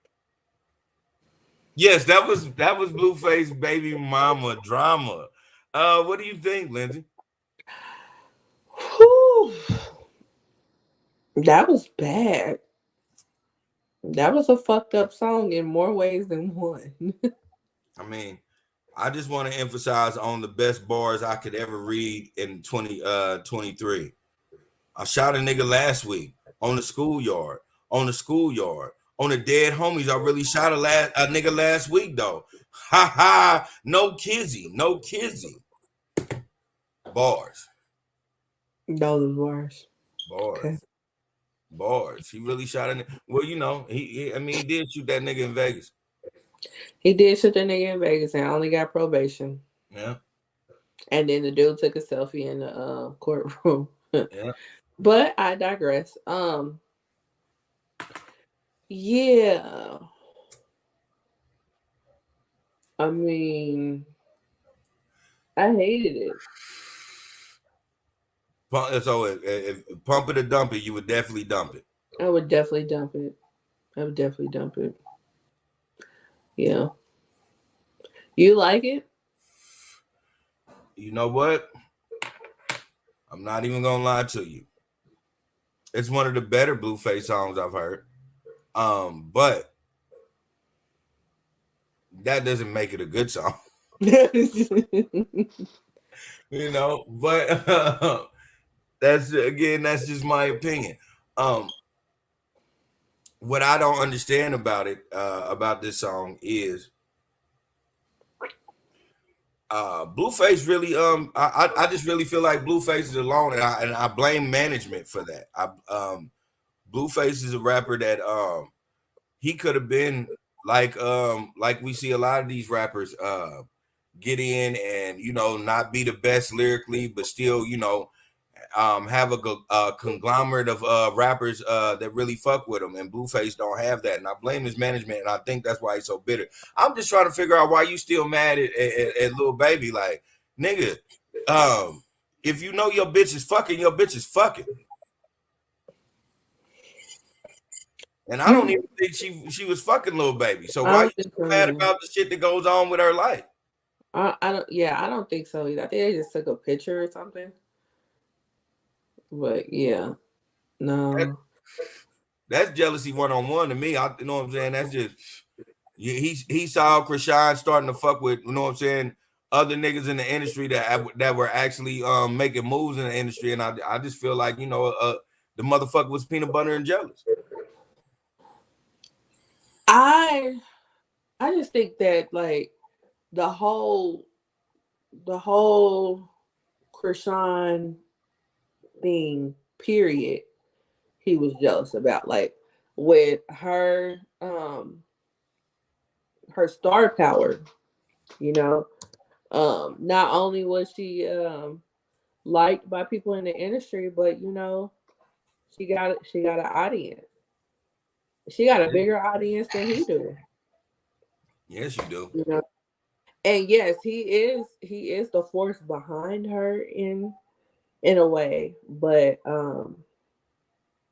B: Yes, that was Blueface baby mama drama. What do you think, Lindsay?
C: Whew. That was bad. That was a fucked up song in more ways than one.
B: I mean, I just want to emphasize on the best bars I could ever read in 2023. I shot a nigga last week on the schoolyard, on the schoolyard, on the dead homies. I really shot a nigga last week though. Ha ha, no kizzy, no kizzy. Bars,
C: Those bars. Okay.
B: bars, bars. He really shot a nigga. Well, you know, I mean, he did shoot that nigga in Vegas.
C: He did shoot that nigga in Vegas and only got probation.
B: Yeah,
C: And then the dude took a selfie in the courtroom.
B: yeah.
C: But I digress. Yeah. I mean, I hated it.
B: So if pump it or dump it, you would definitely dump it.
C: I would definitely dump it. I would definitely dump it. Yeah. You like it?
B: You know what? I'm not even gonna lie to you. It's one of the better Blueface songs I've heard. But that doesn't make it a good song. You know, but that's just my opinion. What I don't understand about it, about this song is Blueface really I just really feel like Blueface is alone, and I blame management for that. Blueface is a rapper that he could have been like we see a lot of these rappers get in and, you know, not be the best lyrically, but still, you know, have a conglomerate of rappers that really fuck with him, and Blueface don't have that, and I blame his management, and I think that's why he's so bitter. I'm just trying to figure out why you still mad at Lil Baby, like, nigga, if you know your bitch is fucking, your bitch is fucking. And I don't even think she was fucking Lil Baby. So why you so mad about the shit that goes on with her life?
C: I don't. Yeah, I don't think so either. I think they just took a picture or something. But yeah, no.
B: That's jealousy 1-on-1 to me. You know what I'm saying? That's just he saw Krishan starting to fuck with, you know what I'm saying, other niggas in the industry that were actually making moves in the industry, and I just feel like, you know, the motherfucker was peanut butter and jealous.
C: I just think that, like, the whole Krishan thing, period, he was jealous about. Like, with her her star power, you know. Not only was she liked by people in the industry, but, you know, she got an audience. She got a bigger audience than he do.
B: Yes, you do.
C: You know? And yes, he is the force behind her in a way, but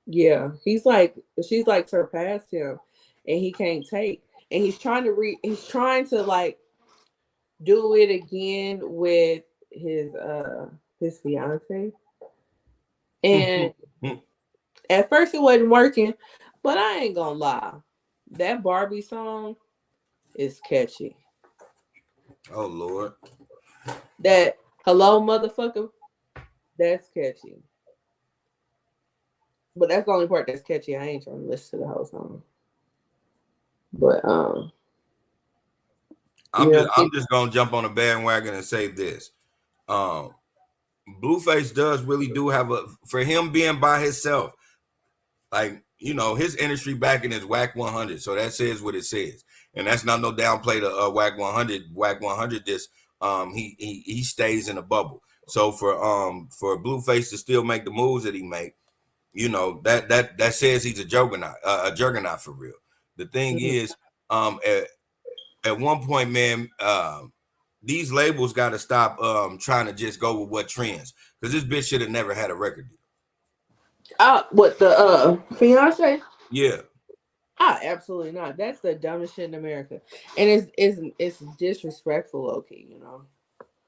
C: yeah, she's like surpassed him, and he can't take, and he's trying to like do it again with his fiance, and at first it wasn't working, but I ain't gonna lie, that Barbie song is catchy.
B: Oh Lord.
C: That hello motherfucker, that's catchy. But that's the only part that's catchy. I ain't trying to listen to the whole song. But
B: I'm just gonna jump on a bandwagon and say this. Blueface do have for him being by himself, like, you know, his industry backing is Whack 100, so that says what it says, and that's not no downplay to Whack 100. Whack 100 just he stays in a bubble. So for Blueface to still make the moves that he make, you know, that says he's a juggernaut for real. The thing is, at one point, man, these labels got to stop trying to just go with what trends, because this bitch should have never had a record deal.
C: What, the fiance?
B: Yeah.
C: Absolutely not. That's the dumbest shit in America, and it's disrespectful, low-key, you know.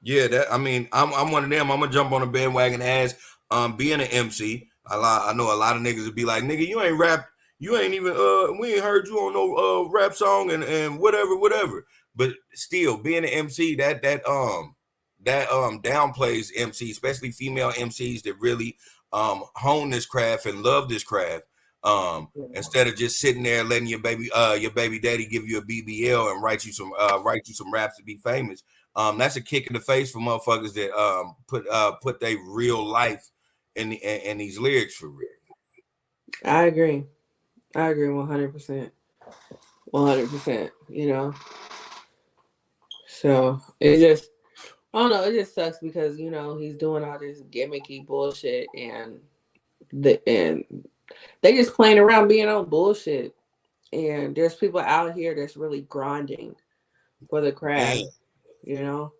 B: Yeah, that, I mean, I'm one of them. I'm gonna jump on a bandwagon as being an MC. I know a lot of niggas would be like, nigga, you ain't rap, you ain't even we ain't heard you on no rap song and whatever. But still, being an MC, that downplays MC, especially female MCs that really hone this craft and love this craft. Instead of just sitting there letting your baby daddy give you a BBL and write you some raps to be famous. That's a kick in the face for motherfuckers that put their real life in these lyrics for real.
C: I agree. 100%. 100%. You know. So it just, I don't know. It just sucks because he's doing all this gimmicky bullshit, and they just playing around being on bullshit. And there's people out here that's really grinding for the craft.
B: Man,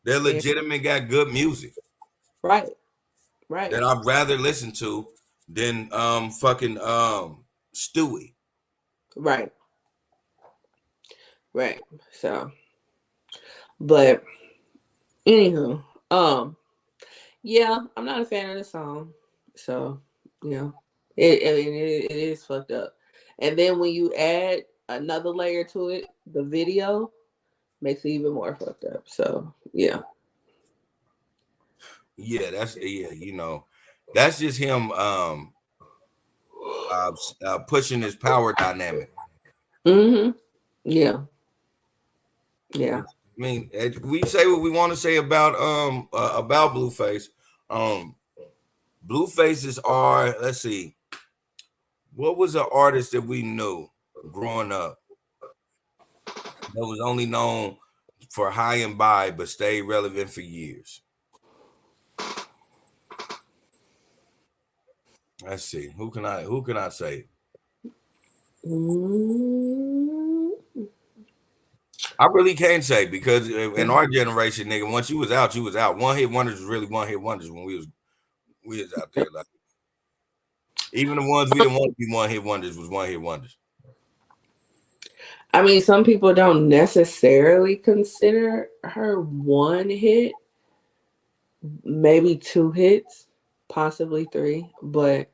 B: they're
C: And,
B: legitimate, got good music
C: right.
B: that I'd rather listen to than fucking Stewie.
C: Right. So, but anywho, yeah, I'm not a fan of the song. So, it is fucked up. And then when you add another layer to it, the video makes it even more fucked up. So, yeah.
B: Yeah, that's just him pushing his power dynamic.
C: Mm-hmm. Yeah. Yeah.
B: I mean, we say what we want to say about Blueface. Bluefaces are, let's see, what was an artist that we knew growing up that was only known for high and by but stayed relevant for years? Let's see. Who can I say?
C: Mm-hmm.
B: I really can't say because in our generation, nigga, once you was out, you was out. One hit wonders was really one hit wonders when we was out there. Like even the ones we didn't want to be one hit wonders was one hit wonders.
C: I mean, some people don't necessarily consider her one hit, maybe 2 hits, possibly 3, but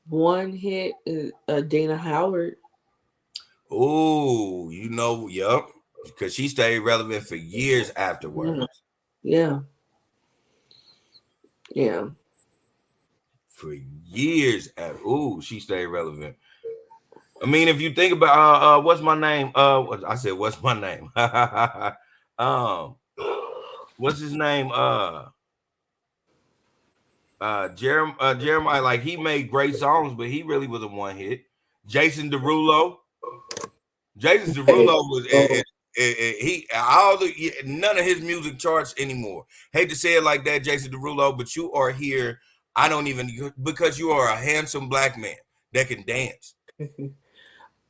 C: one hit is Dana Howard.
B: Oh, yep. Because she stayed relevant for years afterwards.
C: Yeah. Yeah.
B: For years she stayed relevant. I mean, if you think about what's my name? I said, what's my name? What's his name? Jeremiah, like he made great songs, but he really was a one hit. Jason Derulo. Jason Derulo was none of his music charts anymore. Hate to say it like that, Jason Derulo, but you are here. Because you are a handsome black man that can dance.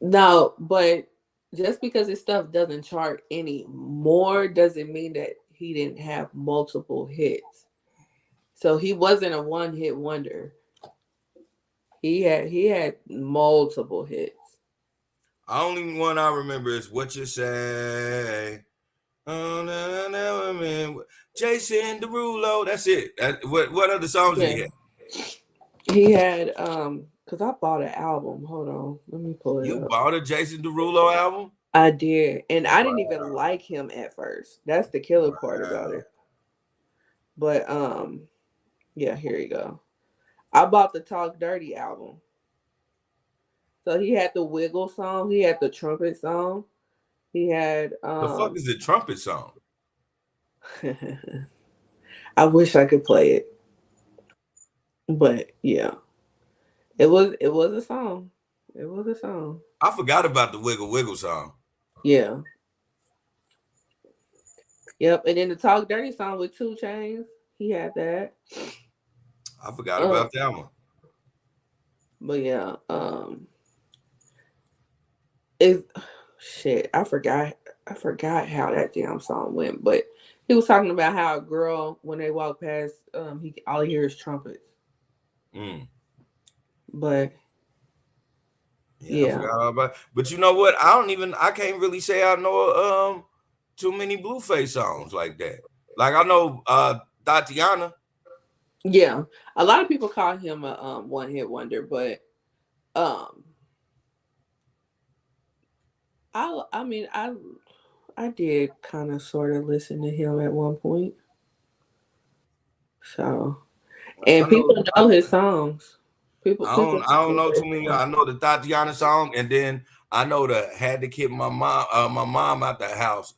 C: No, but just because his stuff doesn't chart anymore doesn't mean that he didn't have multiple hits. So he wasn't a one hit wonder. He had multiple hits.
B: The only one I remember is What You Say. Oh, no, man. Jason Derulo. That's it. What other songs did he have?
C: He had because I bought an album. Hold on, let me pull it up.
B: You bought a Jason Derulo album?
C: I did, and I didn't even like him at first. That's the killer part about it. But yeah, here you go. I bought the Talk Dirty album. So he had the Wiggle song. He had the trumpet song. He had
B: the fuck is the trumpet song?
C: I wish I could play it, but yeah, it was a song. It was a song.
B: I forgot about the Wiggle Wiggle song.
C: Yeah. Yep, and then the Talk Dirty song with 2 Chainz, he had that.
B: I forgot about that one.
C: But yeah, it's shit. I forgot how that damn song went. But he was talking about how a girl, when they walk past, all he hears is trumpets. But
B: yeah. I forgot about. But you know what? I can't really say I know too many Blueface songs like that. Like I know Tatiana.
C: Yeah, a lot of people call him a one hit wonder, but um, I mean I did kind of sort of listen to him at one point. So,
B: I
C: and
B: know.
C: people know his songs. People
B: I don't
C: know
B: know
C: his
B: too many.
C: songs.
B: I know the Tatiana song, and then I know the had to kick my mom out the house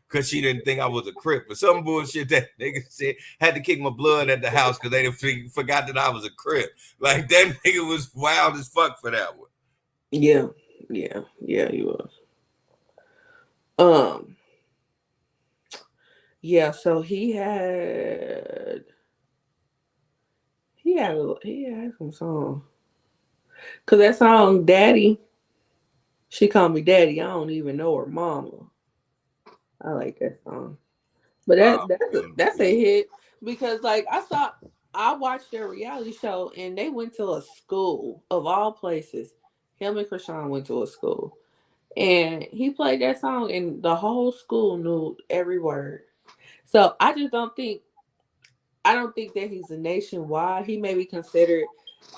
B: because she didn't think I was a Crip or some bullshit that nigga said. Had to kick my blood at the house because they forgot that I was a Crip. Like that nigga was wild as fuck for that one.
C: Yeah, yeah, he was. Um, yeah. So he had some songs. Cause that song, Daddy, she called me Daddy. I don't even know her mama. I like that song. But that's a
B: Yeah.
C: hit because like I watched their reality show and they went to a school of all places. Him and Krishan went to a school and he played that song and the whole school knew every word. So I don't think that he's a nationwide. He may be considered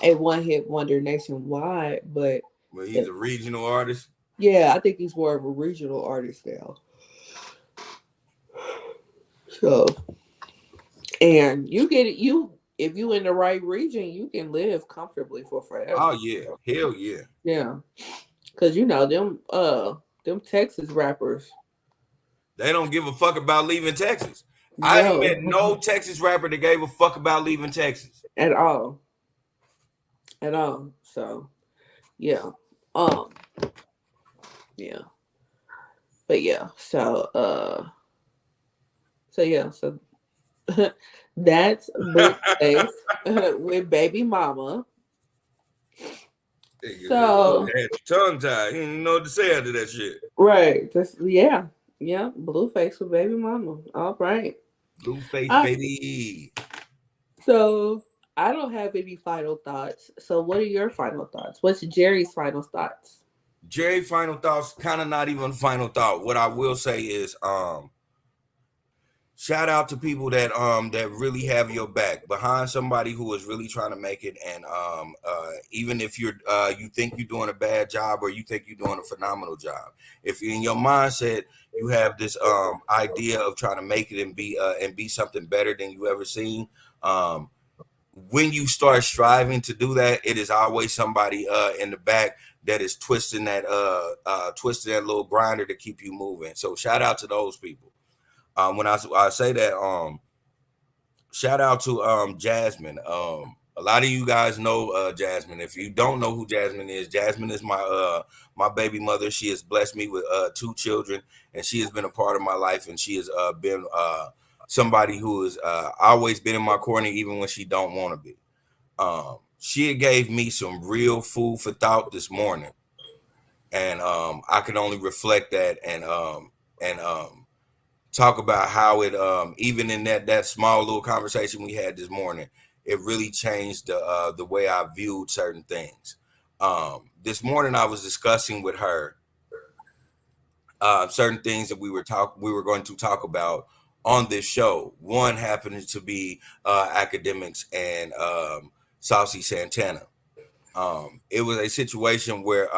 C: a one hit wonder nationwide, but
B: Well, he's a regional artist.
C: yeah, I think he's more of a regional artist now. So and you get it you if you in the right region, you can live comfortably for
B: Oh
C: forever.
B: yeah, hell yeah.
C: Yeah. Cause them Texas rappers.
B: They don't give a fuck about leaving Texas. I ain't met
C: No.
B: no Texas rapper that gave a fuck about leaving Texas.
C: At all. At all. So yeah. Um yeah. But yeah. So that's Blueface with Baby Mama.
B: Nigga
C: So
B: had your tongue tied. You didn't know what to say after that shit.
C: right. Just yeah. Yeah. Blueface with Baby Mama. All right.
B: Blueface,
C: Uh,
B: baby.
C: so I don't have any final thoughts. So what are your final thoughts? What's Jerry's final thoughts?
B: Jerry, final thoughts, kind of not even final thought. What I will say is, shout out to people that really have your back behind somebody who is really trying to make it. And even if you think you're doing a bad job or you think you're doing a phenomenal job, if in your mindset you have this idea of trying to make it and be something better than you ever seen, um, when you start striving to do that, it is always somebody in the back that is twisting that little grinder to keep you moving. So shout out to those people. When I say that, shout out to Jasmine. A lot of you guys know Jasmine. If you don't know who Jasmine is my baby mother. She has blessed me with two children, and she has been a part of my life, and she has been somebody who has always been in my corner, even when she don't want to be. She gave me some real food for thought this morning, and I can only reflect that and talk about how it even in that small little conversation we had this morning, it really changed the way I viewed certain things. This morning I was discussing with her certain things that we were going to talk about on this show. One happened to be academics and Saucy Santana. It was a situation where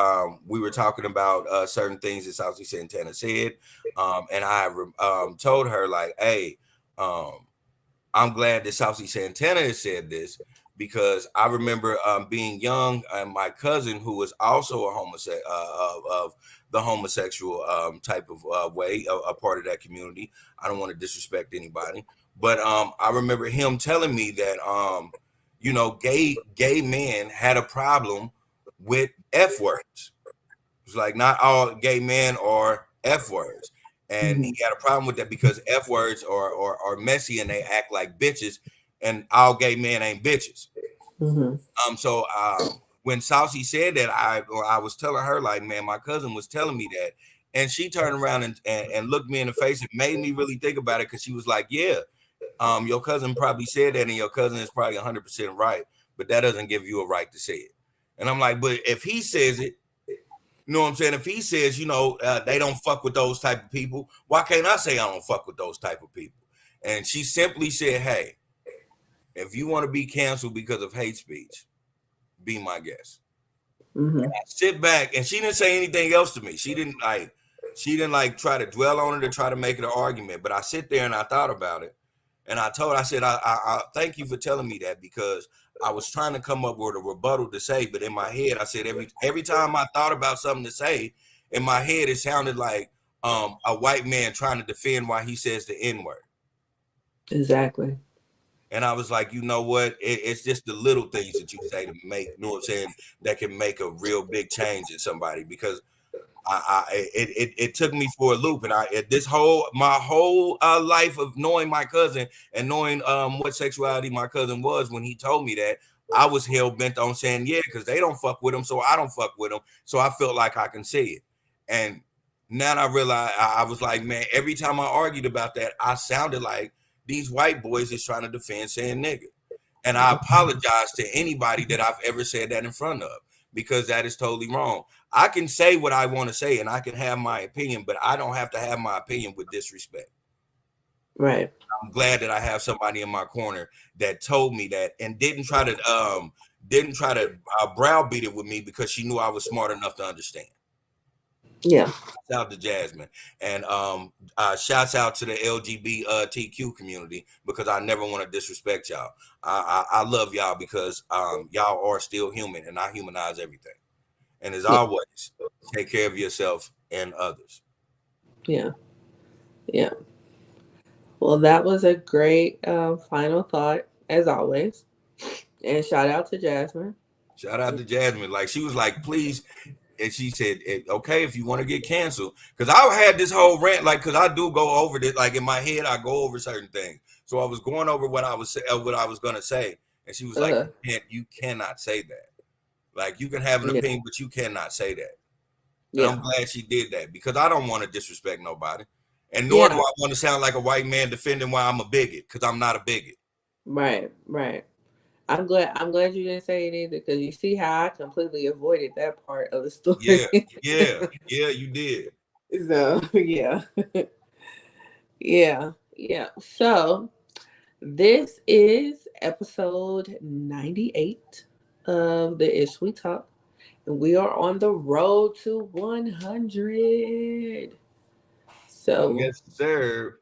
B: we were talking about certain things that Saucy Santana said, and I told her like, "Hey, um, I'm glad that Saucy Santana has said this because I remember being young and my cousin who was also a homosexual of the homosexual type of way, a part of that community. I don't want to disrespect anybody, but I remember him telling me that gay men had a problem with F words. It's like not all gay men are F words. And
C: Mhm.
B: he had a problem with that because F words are messy and they act like bitches, and all gay men ain't bitches.
C: Mhm.
B: When Saucy said that, I was telling her, like, man, my cousin was telling me that. And she turned around and looked me in the face. It made me really think about it because she was like, yeah, your cousin probably said that, and your cousin is probably 100% right, but that doesn't give you a right to say it. And I'm like, but if he says it, you know what I'm saying? If he says, they don't fuck with those type of people, why can't I say I don't fuck with those type of people? And she simply said, hey, If you want to be canceled because of hate speech, be my guest.
C: Mm-hmm.
B: Sit back, and she didn't say anything else to me. She didn't try to dwell on it or try to make it an argument. But I sit there and I thought about it, and I said, I thank you for telling me that, because I was trying to come up with a rebuttal to say, but in my head I said every time I thought about something to say, in my head it sounded like a white man trying to defend why he says the N-word.
C: Exactly.
B: And I was like, you know what? It's just the little things that you say to make, you know what I'm saying, that can make a real big change in somebody. Because it took me for a loop, and my whole life of knowing my cousin and knowing what sexuality my cousin was, when he told me that, I was hell bent on saying yeah, because they don't fuck with him, so I don't fuck with him, so I felt like I can say it. And now I realize, I was like, man, every time I argued about that, I sounded like these white boys is trying to defend saying nigga. And I apologize to anybody that I've ever said that in front of, because that is totally wrong. I can say what I want to say and I can have my opinion, but I don't have to have my opinion with disrespect.
C: Right.
B: I'm glad that I have somebody in my corner that told me that, and didn't try to browbeat it with me, because she knew I was smart enough to understand.
C: Yeah.
B: Shouts out to Jasmine, and shouts out to the LGBTQ community, because I never want to disrespect y'all. I love y'all, because y'all are still human, and I humanize everything. And as always, take care of yourself and others.
C: Yeah. Yeah. Well, that was a great final thought, as always. And shout out to Jasmine.
B: Shout out to Jasmine. Like, she was like, please. And she said, okay, if you want to get canceled. Because I had this whole rant, like, because I do go over this, like in my head, I go over certain things. So I was going over what I was going to say. And she was like, you cannot say that. Like, you can have an opinion, but you cannot say that. And I'm glad she did that, because I don't want to disrespect nobody. And nor do I want to sound like a white man defending why I'm a bigot, because I'm not a bigot.
C: Right, right. I'm glad you didn't say it either, because you see how I completely avoided that part of the story.
B: Yeah, you did.
C: So yeah. Yeah. So this is episode 98 of the Ish We Talk. And we are on the road to 100. So
B: yes, sir.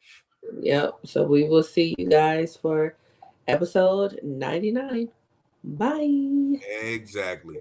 C: Yep. So we will see you guys for episode 99. Bye.
B: Exactly.